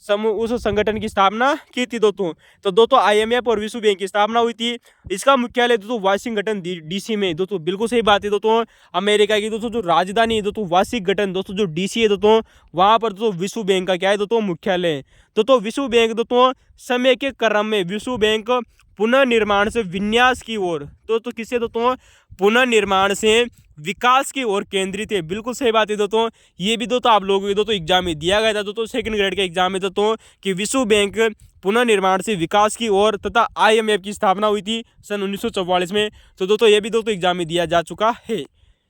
उस संगठन की स्थापना की थी दोस्तों। तो दोस्तों आईएमएफ और विश्व बैंक की स्थापना हुई थी। इसका मुख्यालय दोस्तों वाशिंगटन डीसी में। दोस्तों बिल्कुल सही बात है दोस्तों, अमेरिका की दोस्तों जो राजधानी है दोस्तों वाशिंगटन दोस्तों जो डीसी है दोस्तों, वहां पर दोस्तों विश्व बैंक का क्या है दोस्तों मुख्यालय। दोस्तों विश्व बैंक दोस्तों समय के क्रम में विश्व बैंक पुनर्निर्माण से विन्यास की ओर दोस्तों किससे दोस्तों पुनर्निर्माण से विकास की ओर केंद्रित है। बिल्कुल सही बात है दोस्तों, ये भी दोस्तों आप लोगों को दोस्तों एग्जाम में दिया गया था दोस्तों सेकंड ग्रेड के एग्जाम में दोस्तों कि विश्व बैंक पुनर्निर्माण से विकास की ओर तथा आईएमएफ की स्थापना हुई थी सन 1944 में। तो दोस्तों ये भी दोस्तों एग्जाम में दिया जा चुका है।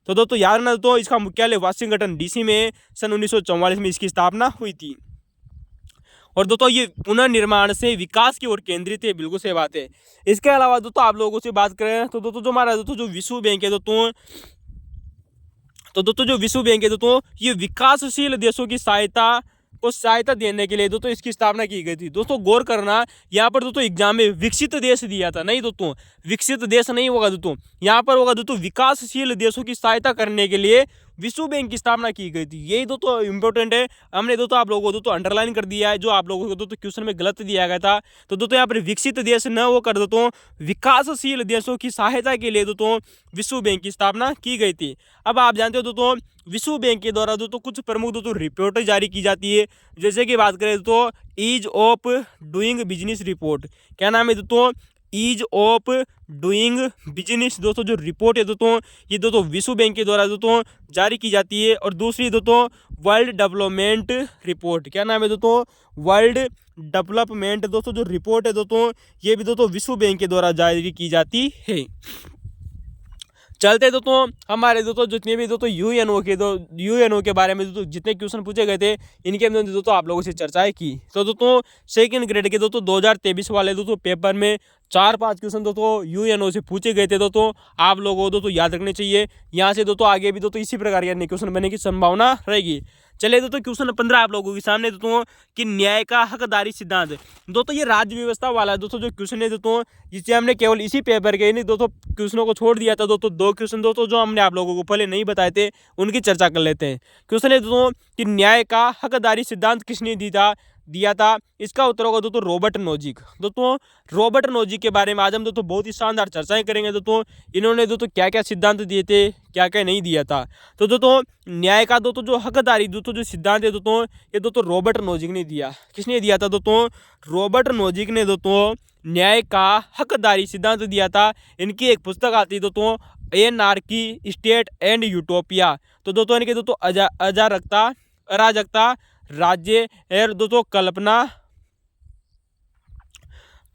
तो दोस्तों याद रखना दोस्तों इसका मुख्यालय वाशिंगटन डीसी में सन 1944 में इसकी स्थापना हुई थी। और दोस्तों ये पुनर्निर्माण से विकास की ओर केंद्रित है, बिल्कुल सही बात है। इसके अलावा दोस्तों आप लोगों से बात करें तो दोस्तों जो हमारा दोस्तों जो विश्व बैंक है दोस्तों जो विश्व बैंक है दोस्तों ये विकासशील देशों की सहायता देने के लिए दोस्तों इसकी स्थापना की गई थी। दोस्तों गौर करना यहाँ पर दोस्तों एग्जाम में विकसित देश दिया था, नहीं दोस्तों विकसित देश नहीं होगा दोस्तों, यहाँ पर होगा दोस्तों विकासशील देशों की सहायता करने के लिए विश्व बैंक की स्थापना की गई थी। यही दोस्तों इंपॉर्टेंट है, हमने दोस्तों आप लोगों को दोस्तों अंडरलाइन कर दिया है जो आप लोगों को दोस्तों क्वेश्चन में गलत दिया गया था। तो दोस्तों यहाँ पर विकसित देश न होकर दोस्तों विकासशील देशों की सहायता के लिए दोस्तों विश्व बैंक की स्थापना की गई थी। अब आप जानते हो दोस्तों विश्व बैंक के द्वारा दोस्तों कुछ प्रमुख दोस्तों रिपोर्ट जारी की जाती है, जैसे कि बात करें दोस्तों ease of doing business report. क्या नाम है दोस्तों? ईज ऑफ डूइंग बिजनेस दोस्तों जो रिपोर्ट है दोस्तों ये दोस्तों विश्व बैंक के द्वारा दोस्तों जारी की जाती है। और दूसरी दोस्तों वर्ल्ड डेवलपमेंट रिपोर्ट। क्या नाम है दोस्तों? वर्ल्ड डेवलपमेंट दोस्तों जो रिपोर्ट है दोस्तों ये भी दोस्तों विश्व बैंक के द्वारा जारी की जाती है। चलते दोस्तों हमारे दोस्तों जितने भी दोस्तों यूएनओ के बारे में दोस्तों जितने क्वेश्चन पूछे गए थे इनके अंदर दोस्तों आप लोगों से चर्चाएं की। तो दोस्तों सेकंड ग्रेड के दोस्तों 2023 वाले दोस्तों पेपर में 4-5 क्वेश्चन दोस्तों यूएनओ से पूछे गए थे दोस्तों, आप लोगों को दोस्तों याद रखने चाहिए। यहाँ से दोस्तों आगे भी दोस्तों इसी प्रकार के क्वेश्चन बनने की संभावना रहेगी। चलिए दोस्तों क्वेश्चन 15 आप लोगों के सामने दोस्तों कि न्याय का हकदारी सिद्धांत। दोस्तों ये राज्य व्यवस्था वाला दोस्तों जो क्वेश्चन है दोस्तों, जिसे हमने केवल इसी पेपर के नहीं दोस्तों क्वेश्चनों को छोड़ दिया था दोस्तों। 2 क्वेश्चन दोस्तों जो हमने आप लोगों को पहले नहीं बताए थे उनकी चर्चा कर लेते हैं। क्वेश्चन है दोस्तों कि न्याय का हकदारी सिद्धांत किसने दिया था। इसका उत्तर होगा दोस्तों रॉबर्ट नोजिक। दोस्तों रॉबर्ट नोजिक के बारे में आज हम दोस्तों बहुत ही शानदार चर्चाएं करेंगे। दोस्तों इन्होंने दोस्तों क्या क्या सिद्धांत दिए थे, क्या क्या नहीं दिया था। तो दोस्तों न्याय का दोस्तों जो हकदारी दोस्तों जो सिद्धांत है दोस्तों, ये दोस्तों रॉबर्ट नोजिक ने दिया। किसने दिया था दोस्तों, रॉबर्ट नोजिक ने दोस्तों न्याय का हकदारी सिद्धांत दिया था। इनकी एक पुस्तक आती है दोस्तों एनार्की, स्टेट एंड यूटोपिया। तो दोस्तों इनके दोस्तों अराजकता, राज्य और दोस्तों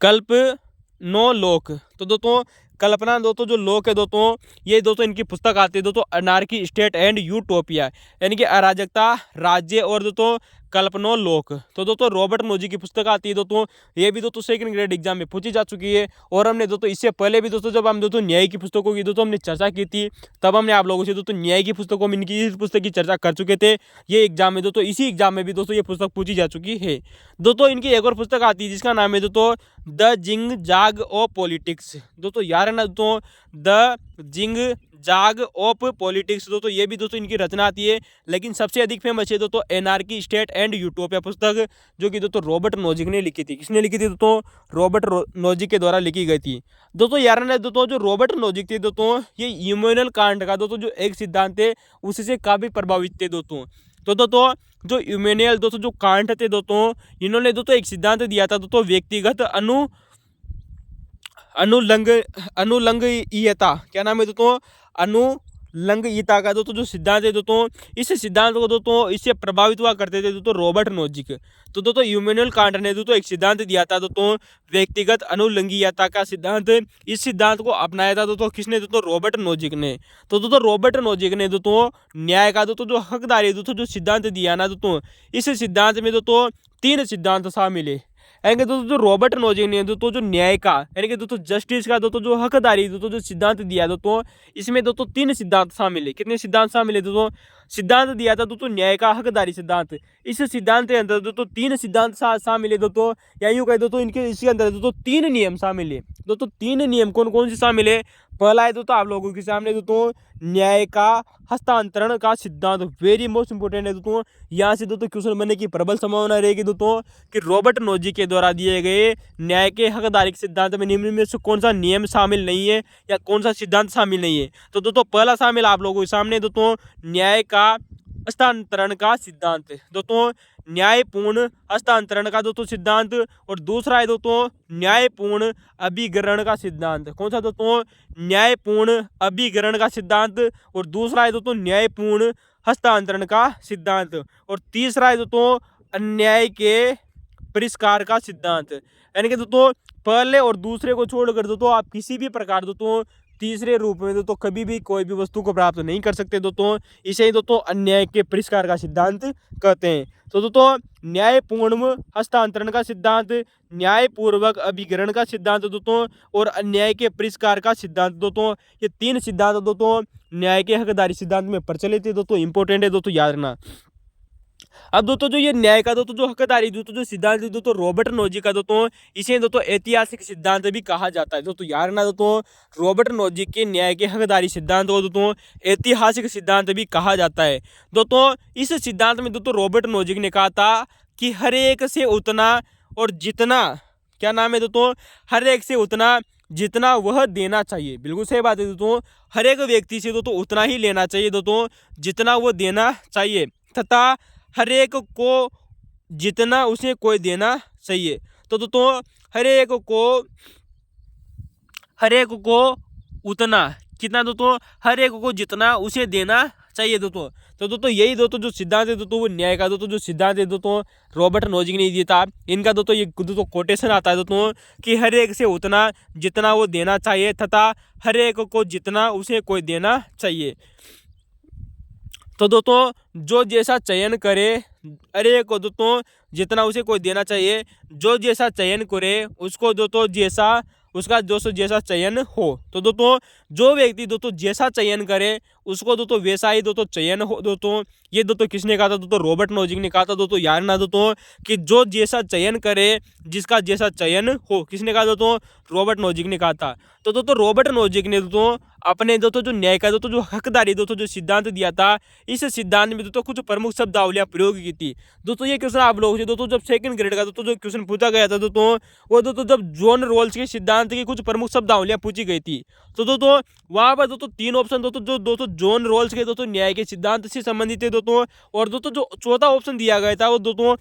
कल्पनो लोक। तो दोस्तों कल्पना दोस्तों जो लोक है दोस्तों, ये दोस्तों इनकी पुस्तक आती है दोस्तों अनार्की, स्टेट एंड यूटोपिया, यानी कि अराजकता, राज्य और दोस्तों कल्पनो लोक। तो दोस्तों रॉबर्ट नोजिक की पुस्तक आती है दोस्तों, ये भी दोस्तों सेकंड ग्रेड एग्जाम में पूछी जा चुकी है। और हमने दोस्तों इससे पहले भी दोस्तों जब हम दोस्तों न्याय की पुस्तकों की दोस्तों हमने चर्चा की थी, तब हमने आप लोगों से दोस्तों न्याय की पुस्तकों में इनकी इस पुस्तक की चर्चा कर चुके थे। ये एग्जाम में दोस्तों, इसी एग्जाम में भी दोस्तों ये पुस्तक पूछी जा चुकी है। दोस्तों इनकी एक और पुस्तक आती है जिसका नाम है दोस्तों द जिंग जाग ऑफ पॉलिटिक्स। दोस्तों यार है ना दोस्तों द जिंग जाग ऑफ पॉलिटिक्स। दोस्तों ये भी दोस्तों इनकी रचना आती है, लेकिन सबसे अधिक फेमस है दोस्तों एनार्की, स्टेट एंड यूटोपिया पुस्तक, जो कि दोस्तों रॉबर्ट नोजिक ने लिखी थी। किसने लिखी थी दोस्तों, रॉबर्ट नोजिक के द्वारा लिखी गई थी। दोस्तों यार ने दोस्तों जो रॉबर्ट नोजिक थे दोस्तों, ये इमैनुअल कांट का दोस्तों जो एक सिद्धांत है उससे काफी प्रभावित थे दोस्तों। तो दोस्तों जो इमैनुअल दोस्तों जो कांट थे दोस्तों, इन्होंने दोस्तों एक सिद्धांत दिया था दोस्तों व्यक्तिगत अनुलंघनीयता। क्या नाम है दोस्तों, अनुलंघनीयता का दोस्तों जो सिद्धांत है दोस्तों, इस सिद्धांत को दोस्तों इससे प्रभावित हुआ करते थे दोस्तों रॉबर्ट नोजिक। तो दोस्तों इमैनुअल कांट ने दोस्तों एक सिद्धांत दिया था दोस्तों व्यक्तिगत अनुलंघनीयता का सिद्धांत। इस सिद्धांत को अपनाया था दोस्तों किसने, दोस्तों रॉबर्ट नोजिक ने। तो दोस्तों रॉबर्ट नोजिक ने दोस्तों न्याय का दोस्तों जो हकदारी दोस्तों जो सिद्धांत दिया ना दोस्तों, इस सिद्धांत में दोस्तों 3 सिद्धांत शामिल है। यानी दोस्तों जो रॉबर्ट नोजिक ने दोस्तों जो न्याय का यानी कि दोस्तों जस्टिस का दोस्तों जो हकदारी दोस्तों जो सिद्धांत दिया दोस्तों, इसमें दोस्तों 3 सिद्धांत शामिल है। कितने सिद्धांत शामिल है दोस्तों, सिद्धांत दिया था दोस्तों न्याय का हकदारी सिद्धांत। इस सिद्धांत के अंदर दोस्तों 3 सिद्धांत शामिल है दोस्तों, या यूं कहे दोस्तों इनके इसके अंदर दोस्तों 3 नियम शामिल है। दोस्तों 3 नियम कौन कौन से शामिल है। पहला है दोस्तों आप लोगों के सामने दोस्तों न्याय का हस्तांतरण का सिद्धांत, वेरी मोस्ट इंपोर्टेंट है दोस्तों। यहाँ से दोस्तों क्वेश्चन बनने की प्रबल संभावना रहेगी दोस्तों कि रॉबर्ट नोजिक के द्वारा दिए गए न्याय के हकदारी सिद्धांत में निम्न में से कौन सा नियम शामिल नहीं है या कौन सा सिद्धांत शामिल नहीं है। तो दोस्तों पहला शामिल आप लोगों के सामने दोस्तों न्याय का हस्तांतरण का सिद्धांत। दोस्तों न्यायपूर्ण हस्तांतरण का दोस्तों सिद्धांत, और दूसरा है दोस्तों न्यायपूर्ण अभिग्रहण का सिद्धांत। कौन सा दोस्तों, न्यायपूर्ण अभिग्रहण का सिद्धांत, और दूसरा है दोस्तों न्यायपूर्ण हस्तांतरण का सिद्धांत, और तीसरा है दोस्तों अन्याय के परिष्कार का सिद्धांत। यानी कि दोस्तों पहले और दूसरे को छोड़कर दोस्तों आप किसी भी प्रकार दोस्तों तीसरे रूप में दोस्तों कभी भी कोई भी वस्तु को प्राप्त नहीं कर सकते दोस्तों। इसे ही दोस्तों अन्याय के परिष्कार का सिद्धांत कहते हैं। तो दोस्तों न्यायपूर्ण हस्तांतरण का सिद्धांत, न्यायपूर्वक अभिग्रहण का सिद्धांत दोस्तों, और अन्याय के परिष्कार का सिद्धांत दोस्तों, ये 3 सिद्धांत दोस्तों न्याय के हकदारी सिद्धांत में प्रचलित है दोस्तों, इंपॉर्टेंट है दोस्तों, याद रखना। अब दोस्तों जो ये न्याय का दोस्तों जो हकदारी दोस्तों जो सिद्धांत है दोस्तों रॉबर्ट नोजिक का दोस्तों, इसे दोस्तों ऐतिहासिक सिद्धांत भी कहा जाता है दोस्तों। यार ना दोस्तों रॉबर्ट नोजिक के न्याय के हकदारी सिद्धांत को दोस्तों ऐतिहासिक सिद्धांत भी कहा जाता है दोस्तों। इस सिद्धांत में दोस्तों रॉबर्ट नोजिक ने कहा था कि हर एक से उतना और जितना, क्या नाम है दोस्तों, हर एक से उतना जितना वह देना चाहिए। बिल्कुल सही बात है दोस्तों, हर एक व्यक्ति से दोस्तों उतना ही लेना चाहिए दोस्तों जितना वो देना चाहिए, तथा हर एक को जितना उसे कोई देना चाहिए। तो दोस्तों हर एक को उतना, कितना दोस्तों, हर एक को जितना उसे देना चाहिए दोस्तों। तो दोस्तों यही दोस्तों जो सिद्धांत है दोस्तों वो न्याय का दोस्तों जो सिद्धांत है दोस्तों रॉबर्ट नोजिक ने दिया था। इनका दोस्तों ये दोस्तों कोटेशन आता है दोस्तों कि हर एक से उतना जितना वो देना चाहिए, तथा हर एक को जितना उसे कोई देना चाहिए। तो दोस्तों जो जैसा चयन करे, अरे को दोस्तों जितना उसे कोई देना चाहिए, जो जैसा चयन करे उसको दोस्तों जैसा उसका दोस्तों जैसा चयन हो। तो दोस्तों जो व्यक्ति दोस्तों जैसा चयन करे उसको दोस्तों वैसा ही दोस्तों चयन हो दोस्तों। ये दोस्तों किसने कहा था दोस्तों? रॉबर्ट नोजिक ने कहा था दोस्तों। यार ना दोस्तों कि जो जैसा चयन करे, जिसका जैसा चयन हो, किसने कहा दोस्तों? रॉबर्ट नोजिक ने कहा था। तो दोस्तों रॉबर्ट नोजिक ने दोस्तों अपने दोस्तों जो न्याय का दोस्तों जो हकदारी दोस्तों जो सिद्धांत दिया था, इस सिद्धांत में दोस्तों कुछ प्रमुख शब्दावलियां प्रयोग की थी दोस्तों। ये क्वेश्चन आप लोगों से दोस्तों जब सेकंड ग्रेड का दोस्तों जो क्वेश्चन पूछा गया था दोस्तों, वो दोस्तों जब जॉन रॉल्स के सिद्धांत की कुछ प्रमुख शब्दावलियां पूछी गई थी। तो दोस्तों वहां पर दोस्तों 3 ऑप्शन दोस्तों जो दोस्तों जॉन रॉल्स के दोस्तों न्याय के सिद्धांत से संबंधित थे दोस्तों। और दोस्तों जो चौथा ऑप्शन दिया गया था वो दोस्तों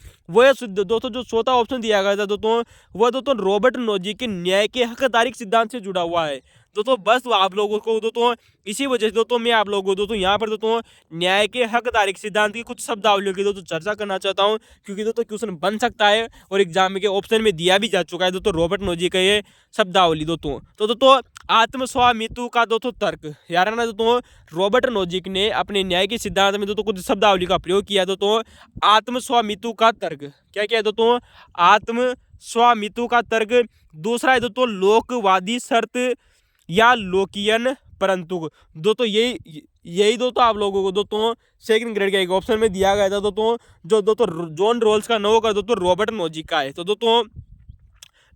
दोस्तों जो चौथा ऑप्शन दिया गया था दोस्तों, वह दोस्तों रॉबर्ट नोजिक के न्याय के हकदारी सिद्धांत से जुड़ा हुआ है दोस्तों। बस आप लोगों को दोस्तों इसी वजह से दोस्तों मैं आप लोगों को दोस्तों यहाँ पर दोस्तों न्याय के हकदारी सिद्धांत की कुछ शब्दावलियों की दोस्तों चर्चा करना चाहता हूँ, क्योंकि दोस्तों क्वेश्चन बन सकता है और एग्जाम के ऑप्शन में दिया भी जा चुका है दोस्तों रॉबर्ट नोजिक का ये शब्दावली दोस्तों। तो दोस्तों आत्मस्वामित्व का दोस्तों तर्क, यार ना दोस्तों रॉबर्ट नोजिक ने अपने न्याय के सिद्धांत में दोस्तों कुछ शब्दावली का प्रयोग किया दोस्तों। आत्मस्वामित्व का तर्क क्या क्या है दोस्तों? आत्मस्वामित्व का तर्क। दूसरा है दोस्तों लोकवादी शर्त या लोकियन परंतु। दोस्तों यही दोस्तों आप लोगों को दोस्तों सेकंड ग्रेड के एक ऑप्शन में दिया गया था दोस्तों, जो दोस्तों जॉन रॉल्स का नो का दोस्तों रॉबर्ट नोजिक का है। तो दोस्तों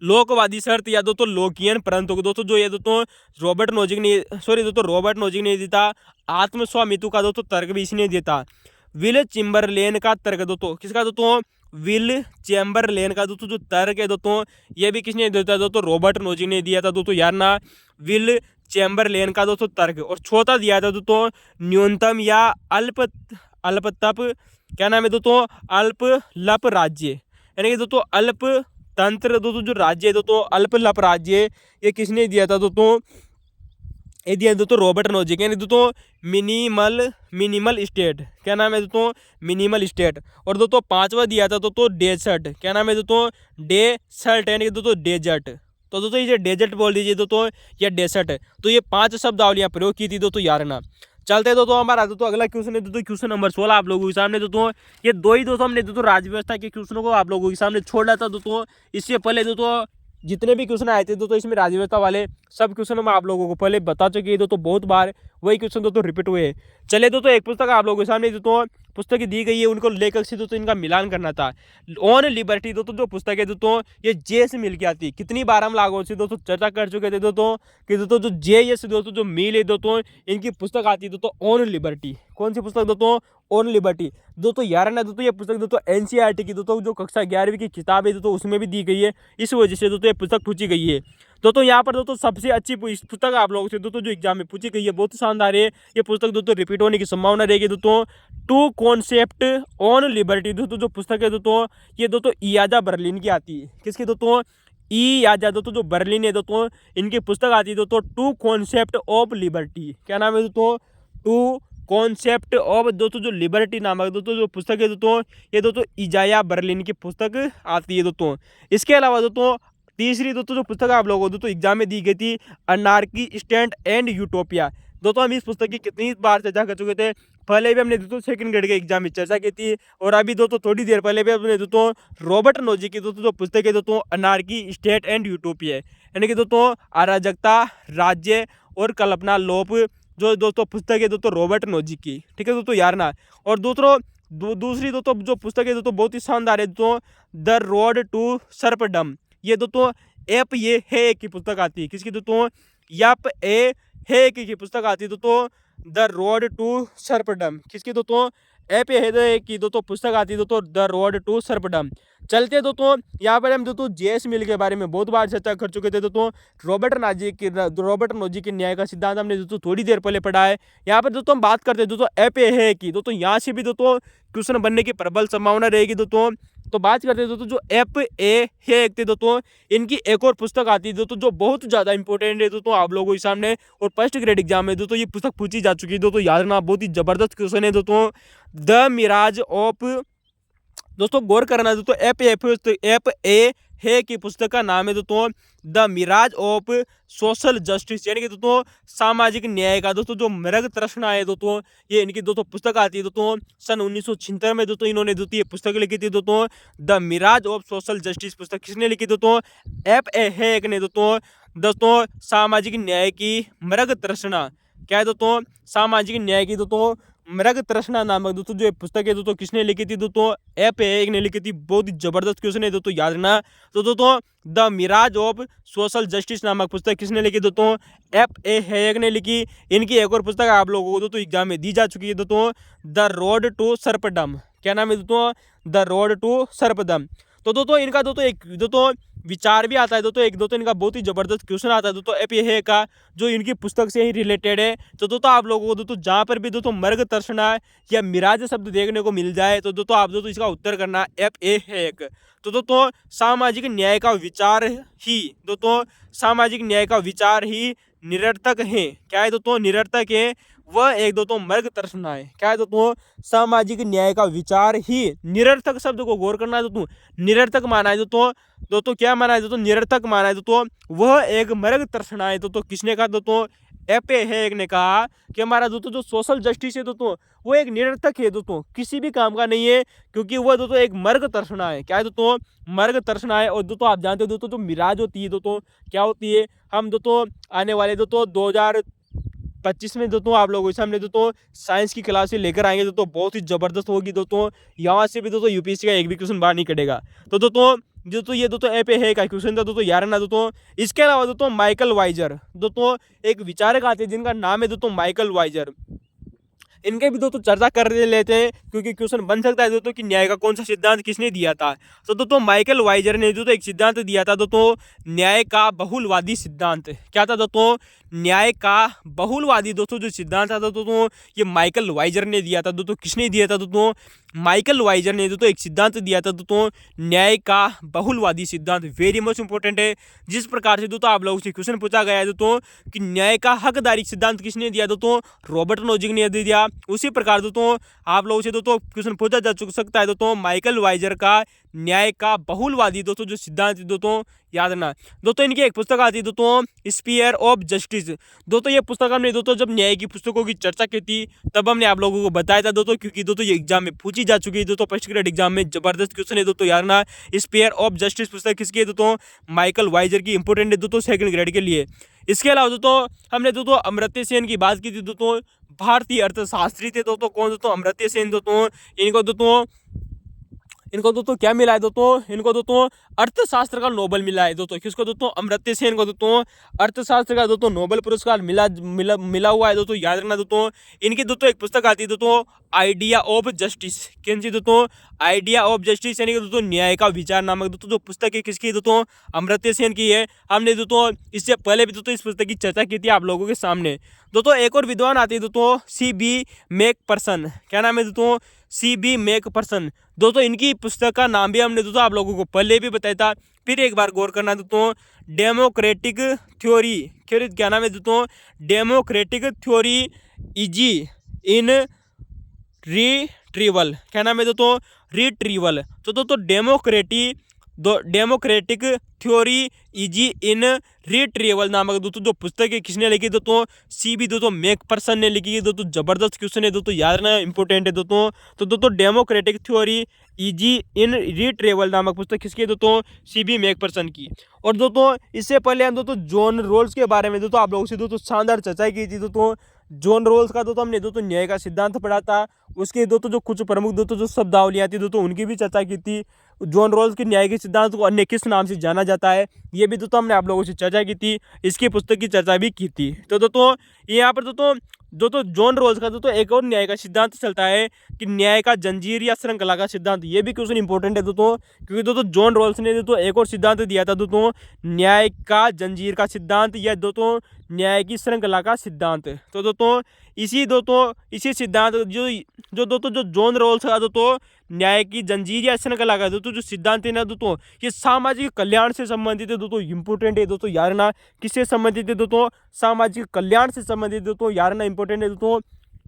लोकवादी शर्त या दोस्तों लोकियन परंतु दोस्तों जो ये दोस्तों रॉबर्ट नोजिक ने दिया। आत्मस्वामित्व का दोस्तों तर्क भी इसने दिया था। विल चैम्बरलेन का तर्क दोस्तों किसका दोस्तों? विल चैम्बरलेन का दोस्तों जो तर्क है दोस्तों, ये भी किसने दिया था दोस्तों? रॉबर्ट नोजिक ने दिया था दोस्तों। यार ना विल चैम्बरलेन का दोस्तों तर्क। और चौथा दिया था दोस्तों न्यूनतम या अल्पतप क्या नाम है दोस्तों? अल्पलप राज्य, यानी कि दोस्तों अल्प तंत्र दोस्तों जो राज्य है दोस्तों अल्पलप राज्य, ये किसने दिया था दोस्तों? ये दिया दोस्तों रॉबर्ट नोजिक। यानी दोस्तों मिनिमल स्टेट, क्या नाम है दोस्तों? Minimal state. और दोस्तों पांचवा दिया था दोस्तों डेजर्ट, क्या नाम है दोस्तों? डेसर्ट, यानी कि दोस्तों डेजर्ट। तो दोस्तों ये डेजर्ट बोल दीजिए दोस्तों या डेसर्ट। तो ये 5 शब्दावलियां प्रयोग की थी दोस्तों। यार ना चलते दोस्तों हमारा दोस्तों अगला क्वेश्चन है दोस्तों क्वेश्चन नंबर 16 आप लोगों के सामने दोस्तों। ये दो ही दोस्तों हमने दोस्तों राज्य व्यवस्था के क्वेश्चनों को आप लोगों के सामने छोड़ा था दोस्तों। इससे पहले दोस्तों जितने भी क्वेश्चन आए थे दोस्तों इसमें राज्य व्यवस्था वाले सब क्वेश्चन हम आप लोगों को पहले बता चुके हैं दोस्तों, बहुत बार वही क्वेश्चन दोस्तों रिपीट हुए। चले दोस्तों एक पुस्तक आप लोगों के सामने दोस्तों पुस्तक दी गई है, उनको लेखक से दोस्तों इनका मिलान करना था। ऑन लिबर्टी दोस्तों जो पुस्तक है दोस्तों ये जे से मिल के आती है। कितनी बार हम लागू से दोस्तों चर्चा कर चुके थे दोस्तों कि दोस्तों जो जे एस दोस्तों जो मिल है दोस्तों इनकी पुस्तक आती है दोस्तों ऑन लिबर्टी। कौन सी पुस्तक दोस्तों? On liberty. दोस्तों यार ना दोस्तों ये पुस्तक दोस्तों एनसीईआरटी की दोस्तों जो कक्षा 11वीं की किताब है दोस्तों उसमें भी दी गई है, इस वजह से दोस्तों ये पुस्तक पूछी गई है। दोस्तों यहाँ पर दोस्तों सबसे अच्छी पुस्तक आप लोगों से दोस्तों जो एग्जाम में पूछी गई है, बहुत ही शानदार है ये पुस्तक दोस्तों, रिपीट होने की संभावना रहेगी दोस्तों। टू कॉन्सेप्ट ऑन लिबर्टी दोस्तों जो पुस्तक है दोस्तों ये दोस्तों इयाजा बर्लिन की आती है। किसकी दोस्तों? इयाजा दोस्तों जो बर्लिन है दोस्तों इनकी पुस्तक आती है दोस्तों टू कॉन्सेप्ट ऑफ लिबर्टी। क्या नाम है दोस्तों? टू कॉन्सेप्ट ऑफ दोस्तों जो लिबर्टी नामक दोस्तों जो पुस्तक है दोस्तों ये दोस्तों इजाया बर्लिन की पुस्तक आती है दोस्तों। इसके अलावा दोस्तों तीसरी दोस्तों जो पुस्तक आप लोगों को दोस्तों एग्जाम में दी गई थी अनार्की स्टैंड एंड यूटोपिया। दोस्तों हम इस पुस्तक की कितनी बार चर्चा कर चुके थे, पहले भी हमने दोस्तों सेकंड ग्रेड के एग्जाम में चर्चा की थी, और अभी दोस्तों थोड़ी देर पहले भी हमने दोस्तों रॉबर्ट नोजिक की दोस्तों जो पुस्तक है दोस्तों अनार्की स्टेट एंड यूटोपिया, यानी कि दोस्तों अराजकता राज्य और कल्पना लोप जो दोस्तों पुस्तक है दोस्तों रॉबर्ट नोजिक की। ठीक है दोस्तों यार ना। और दूसरी दोस्तों जो पुस्तक है दोस्तों बहुत ही शानदार है दोस्तों द रोड टू सर्पडम। ये दोस्तों एप ये है की पुस्तक आती है। किसकी दोस्तों? यप ए है की पुस्तक आती है दोस्तों द रोड टू सर्पडम। किसकी दोस्तों? एप है की दोस्तों पुस्तक आती है दोस्तों द रोड टू सर्पडम। चलते दोस्तों यहाँ पर हम दोस्तों जेएस मिल के बारे में बहुत बार चर्चा कर चुके थे दोस्तों। रॉबर्ट नोजिक के न्याय का सिद्धांत हमने दोस्तों थोड़ी देर पहले पढ़ा है। यहाँ पर दोस्तों हम बात करते हैं दोस्तों एप है की दोस्तों, यहाँ से भी दोस्तों क्वेश्चन बनने की प्रबल संभावना रहेगी दोस्तों। तो बात करते हैं दोस्तों जो एप ए है दोस्तों इनकी एक और पुस्तक आती है दोस्तों जो बहुत ज़्यादा इंपॉर्टेंट है दोस्तों आप लोगों के सामने, और फर्स्ट ग्रेड एग्जाम में दोस्तों ये पुस्तक पूछी जा चुकी है दोस्तों। याद रखना बहुत ही जबरदस्त क्वेश्चन है दोस्तों। द मिराज ऑफ दोस्तों गौर करना दोस्तों एप ए है की पुस्तक का नाम है दोस्तों the mirage of social justice, यानी कि दोस्तों सामाजिक न्याय का दोस्तों जो मृग तृष्णा है दोस्तों ये इनकी दोस्तों पुस्तक आती है दोस्तों। सन 1976 में दोस्तों इन्होंने दोस्तों ये पुस्तक लिखी थी दोस्तों the mirage of social justice. पुस्तक किसने लिखी दोस्तों? एप ए है ने दोस्तों सामाजिक न्याय की मृग तृष्णा। क्या है दोस्तों, सामाजिक न्याय की दोस्तों मृग तृष्णा नामक दोस्तों जो पुस्तक है दोस्तों किसने लिखी थी दोस्तों, एफ एक ने लिखी थी। बहुत ही जबरदस्त क्वेश्चन है दोस्तों, याद रखना। तो दोस्तों the mirage of social justice नामक पुस्तक किसने लिखी दोस्तों, एफ ए हैग ने लिखी। इनकी एक और पुस्तक आप लोगों को दोस्तों एग्जाम में दी जा चुकी है दोस्तों, द रोड टू सर्पडम। क्या नाम है दोस्तों, द रोड टू सर्पडम। तो दोस्तों इनका दोस्तों एक दोस्तों विचार भी आता है दोस्तों, एक दोस्तों इनका बहुत ही जबरदस्त क्वेश्चन आता है दोस्तों एफ ए है का, जो इनकी पुस्तक से ही रिलेटेड है। तो दोस्तों आप लोगों को दोस्तों जहाँ पर भी दोस्तों मर्ग तर्शना या मिराज शब्द देखने को मिल जाए तो दोस्तों आप दोस्तों इसका उत्तर करना एफ ए है। तो दोस्तों सामाजिक न्याय का विचार ही दोस्तों, सामाजिक न्याय का विचार ही निरर्थक है। क्या है दोस्तों, निरर्थक है। वह एक दोस्तों मर्ग तर्शना है। क्या है दोस्तों, सामाजिक न्याय का विचार ही निरर्थक शब्द को गौर करना है दोस्तों, निरर्थक माना है दोस्तों। दोस्तों क्या माना है दोस्तों, निरर्थक माना है दोस्तों, वह एक मर्ग तर्शना है दोस्तों। किसने कहा दोस्तों, एफ ए है ने कहा कि हमारा दोस्तों जो सोशल जस्टिस है दोस्तों वो एक निरर्थक है दोस्तों, किसी भी काम का नहीं है, क्योंकि वह दोस्तों एक मर्ग तर्शना है। क्या है दोस्तों, मर्ग तर्शना है। और दोस्तों आप जानते हो दोस्तों जो मिराज होती है दोस्तों क्या होती है, हम दोस्तों आने वाले दोस्तों 2025 में दोस्तों आप लोगों के सामने दोस्तों साइंस की क्लास से लेकर आएंगे दोस्तों, बहुत ही जबरदस्त होगी दोस्तों। यहाँ से भी दोस्तों यूपीएससी का एक भी क्वेश्चन बाहर नहीं कटेगा। तो दोस्तों दोस्तों ये दोस्तों ए पे है का क्वेश्चन था दोस्तों, यार ना दोस्तों। इसके अलावा दोस्तों माइकल वाइजर दोस्तों एक विचारक आते हैं जिनका नाम है दोस्तों माइकल वाइजर। इनके भी दोस्तों चर्चा कर लेते हैं, क्योंकि क्वेश्चन बन सकता है दोस्तों कि न्याय का कौन सा सिद्धांत किसने दिया था। तो दोस्तों माइकल वाइजर ने दोस्तों एक सिद्धांत दिया था दोस्तों, न्याय का बहुलवादी सिद्धांत। क्या था दोस्तों, न्याय का बहुलवादी दोस्तों जो सिद्धांत था दोस्तों ये माइकल वाइजर ने दिया था दोस्तों। किसने दिया था दोस्तों, माइकल वाइजर ने दोस्तों एक सिद्धांत दिया था दोस्तों, न्याय का बहुलवादी सिद्धांत। वेरी मच इंपॉर्टेंट है। जिस प्रकार से दोस्तों आप लोगों से क्वेश्चन पूछा गया है दोस्तों कि न्याय का हकदारी सिद्धांत किसने दिया दोस्तों, रॉबर्ट नोजिक ने दे दिया। उसी प्रकार दोस्तों आप लोगों से दोस्तों क्वेश्चन पूछा जा सकता है दोस्तों माइकल वाइजर का न्याय का बहुलवादी दोस्तों जो सिद्धांत दोस्तों, याद रखना। दोस्तों इनकी एक पुस्तक आती है दोस्तों स्फीयर ऑफ जस्टिस। दोस्तों ये पुस्तक हमने दोस्तों जब न्याय की पुस्तकों की चर्चा की थी तब हमने आप लोगों को बताया था दोस्तों, क्योंकि दोस्तों ये एग्जाम में पूछी जा चुकी है दोस्तों, फर्स्ट ग्रेड एग्जाम में जबरदस्त क्वेश्चन है दोस्तों, याद रखना। स्फीयर ऑफ जस्टिस पुस्तक किसकी है दोस्तों, माइकल वाइजर की, इंपोर्टेंट है दोस्तों सेकंड ग्रेड के लिए। इसके अलावा दोस्तों हमने दोस्तों अमर्त्य सेन की बात की थी दोस्तों, भारतीय अर्थशास्त्री थे दोस्तों। कौन दोस्तों, अमर्त्य सेन दोस्तों। इनको दोस्तों क्या मिला है दोस्तों, इनको दोस्तों अर्थशास्त्र का नोबेल मिला है दोस्तों। किसको दोस्तों, अमर्त्य सेन को दोस्तों अर्थशास्त्र का दोस्तों नोबेल पुरस्कार मिला हुआ है दोस्तों, याद रखना दोस्तों। इनकी दोस्तों एक पुस्तक आती है दोस्तों आइडिया ऑफ जस्टिस। कौन सी दोस्तों, आइडिया ऑफ जस्टिस, यानी कि दोस्तों न्याय का विचार नामक दोस्तों जो पुस्तक है किसकी दोस्तों, अमर्त्य सेन की है। हमने दोस्तों इससे पहले भी दोस्तों इस पुस्तक की चर्चा की थी आप लोगों के सामने। दोस्तों एक और विद्वान आती है दोस्तों सी बी मैकफर्सन। क्या नाम है दोस्तों, सी बी मैकफर्सन। दोस्तों इनकी पुस्तक का नाम भी हमने दोस्तों आप लोगों को पहले भी बताया था, फिर एक बार गौर करना दोस्तों, डेमोक्रेटिक थ्योरी। क्या नाम है दोस्तों, democratic theory easy in retrieval. क्या नाम है दोस्तों, रिट्रीवल। तो दोस्तों democratic theory easy in retrieval नामक दोस्तों जो पुस्तक है किसने लिखी दोस्तों, सी बी दोस्तों मैकफर्सन ने लिखी है दोस्तों। जबरदस्त क्वेश्चन है दोस्तों, याद रखना, इंपॉर्टेंट है दोस्तों। तो दोस्तों democratic theory easy in retrieval नामक पुस्तक किसकी है दोस्तों, सी बी मैकफर्सन की। और दोस्तों इससे पहले हम दोस्तों जॉन रोल्स के बारे में दोस्तों आप लोगों से दोस्तों शानदार चर्चा की थी दोस्तों। जॉन रोल्स का दोस्तों हमने दोस्तों न्याय का सिद्धांत पढ़ा था, उसके दोस्तों जो कुछ प्रमुख दोस्तों जो शब्दावलियाँ थी दोस्तों उनकी भी चर्चा की थी। जॉन रोल्स के न्याय के सिद्धांत को अन्य किस नाम से जाना जाता है ये भी दोस्तों हमने आप लोगों से चर्चा की थी, इसकी पुस्तक की चर्चा भी की थी। तो दोस्तों यहाँ पर दोस्तों जॉन रोल्स का दोस्तों एक और न्याय का सिद्धांत चलता है कि न्याय का जंजीर या श्रृंखला का सिद्धांत। ये भी क्वेश्चन इंपॉर्टेंट है दोस्तों, क्योंकि दोस्तों जॉन रोल्स ने दोस्तों एक और सिद्धांत दिया था दोस्तों, न्याय का जंजीर का सिद्धांत या दोस्तों न्याय की श्रृंखला का सिद्धांत। तो दोस्तों इसी सिद्धांत जो दोस्तों जो जॉन रोल्स का दोस्तों न्याय की जंजीर या श्रृंखला का दोस्तों जो सिद्धांत है ना दोस्तों, ये सामाजिक कल्याण से संबंधित है दोस्तों, इंपॉर्टेंट है दोस्तों, याद रखना। किससे संबंधित है दोस्तों, सामाजिक कल्याण से संबंधित दोस्तों, याद रखना, इंपॉर्टेंट है दोस्तों,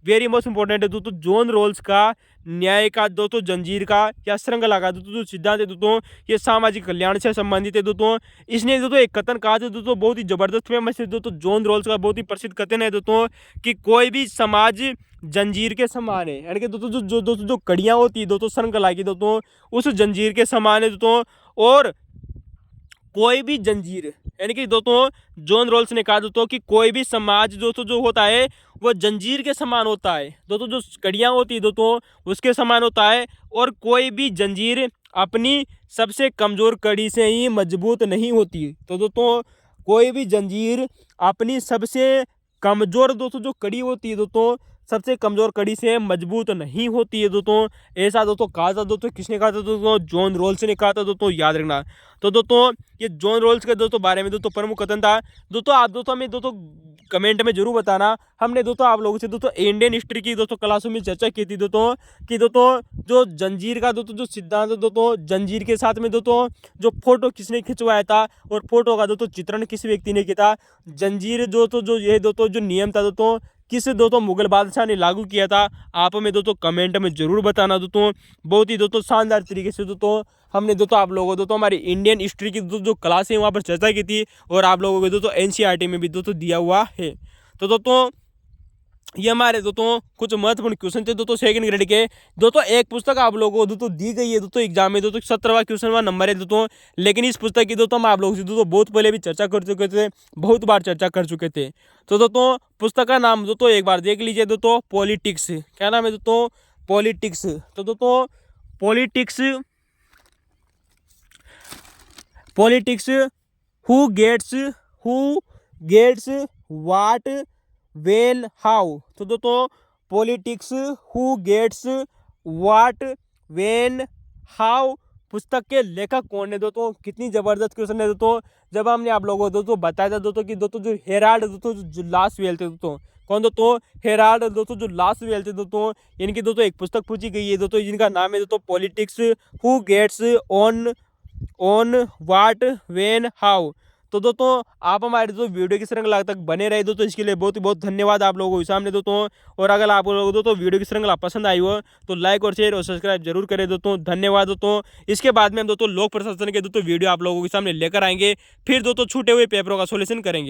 वेरी मोस्ट इंपॉर्टेंट है दोस्तों। जॉन रोल्स का न्याय का दोस्तों जंजीर का या श्रृंखला का दोस्तों जो सिद्धांत है दोस्तों ये सामाजिक कल्याण से संबंधित है दोस्तों। इसने दोस्तों एक कथन कहा था दोस्तों, बहुत ही जबरदस्त फेमस है दोस्तों, जॉन रोल्स का बहुत ही प्रसिद्ध कथन है दोस्तों कि कोई भी समाज जंजीर के समान है, यानी कि दोस्तों जो कड़ियाँ होती है दोस्तों श्रृंखला की दोस्तों उस जंजीर के समान है दोस्तों। और कोई भी जंजीर, यानी कि दोस्तों जॉन रॉल्स ने कहा दोस्तों कि कोई भी समाज दोस्तों जो होता है वो जंजीर के समान होता है दोस्तों, जो कड़ियाँ होती है दोस्तों उसके समान होता है, और कोई भी जंजीर अपनी सबसे कमज़ोर कड़ी से ही मजबूत नहीं होती। तो दोस्तों कोई भी जंजीर अपनी सबसे कमज़ोर दोस्तों जो कड़ी होती है दोस्तों, सबसे कमज़ोर कड़ी से मजबूत नहीं होती है दोस्तों। ऐसा दोस्तों कहा था दोस्तों, किसने कहा था दोस्तों? जॉन रॉल्स ने कहा था दोस्तों, याद रखना। तो दोस्तों ये जॉन रॉल्स के दोस्तों बारे में दोस्तों प्रमुख कथन था। दोस्तों आप दोस्तों हमें दोस्तों कमेंट में जरूर बताना। हमने दोस्तों आप लोगों से दोस्तों इंडियन हिस्ट्री की दोस्तों क्लासों में चर्चा की थी दोस्तों, कि दोस्तों जो जंजीर का दोस्तों जो सिद्धांत दोस्तों, जंजीर के साथ में दोस्तों जो फोटो किसने खिंचवाया था और फोटो का दोस्तों चित्रण किस व्यक्ति ने किया था, जंजीर दोस्तों जो ये दोस्तों जो नियम था दोस्तों किस दोस्तों मुगल बादशाह ने लागू किया था, आप हमें दोस्तों कमेंट में जरूर बताना दोस्तों। बहुत ही दोस्तों शानदार तरीके से दोस्तों हमने दोस्तों आप लोगों दोस्तों हमारी इंडियन हिस्ट्री की जो क्लास है वहाँ पर चर्चा की थी, और आप लोगों को दोस्तों एनसीईआरटी में भी दोस्तों दिया हुआ है। तो दोस्तों ये हमारे दोस्तों कुछ महत्वपूर्ण क्वेश्चन थे दोस्तों सेकंड ग्रेड के। दोस्तों एक पुस्तक आप लोगों को दोस्तों दी गई है दोस्तों एग्जाम में दोस्तों 17वां क्वेश्चन नंबर है दोस्तों, लेकिन इस पुस्तक की दोस्तों हम आप लोगों से दोस्तों बहुत पहले भी चर्चा कर चुके थे, बहुत बार चर्चा कर चुके थे। तो दोस्तों पुस्तक का नाम दोस्तों एक बार देख लीजिए दोस्तों, पॉलिटिक्स। क्या नाम है दोस्तों? पॉलिटिक्स। तो दोस्तों politics, politics who gets what when how. तो दोस्तों politics who gets what when how पुस्तक के लेखक कौन है दोस्तों? कितनी जबरदस्त क्वेश्चन है दोस्तों। जब हमने आप लोगों को दोस्तों बताया था दोस्तों कि दोस्तों जो हेराल्ड दोस्तों जो लासवेल थे दोस्तों, कौन दोस्तों? हेराल्ड दोस्तों जो लासवेल थे दोस्तों, इनकी दोस्तों एक पुस्तक पूछी गई है दोस्तों, जिनका नाम है दोस्तों politics who gets on what when how. तो दोस्तों आप हमारे दोस्तों वीडियो की श्रृंखला तक बने रहे दोस्तों, इसके लिए बहुत ही बहुत धन्यवाद आप लोगों को सामने दोस्तों। और अगर आप लोगों को दोस्तों वीडियो की श्रृंखला पसंद आई हो तो लाइक और शेयर और सब्सक्राइब जरूर करें दोस्तों। धन्यवाद दोस्तों। इसके बाद में हम दोस्तों लोक प्रशासन के दोस्तों वीडियो आप लोगों के सामने लेकर आएंगे, फिर दोस्तों छूटे हुए पेपरों का सोल्यूशन करेंगे।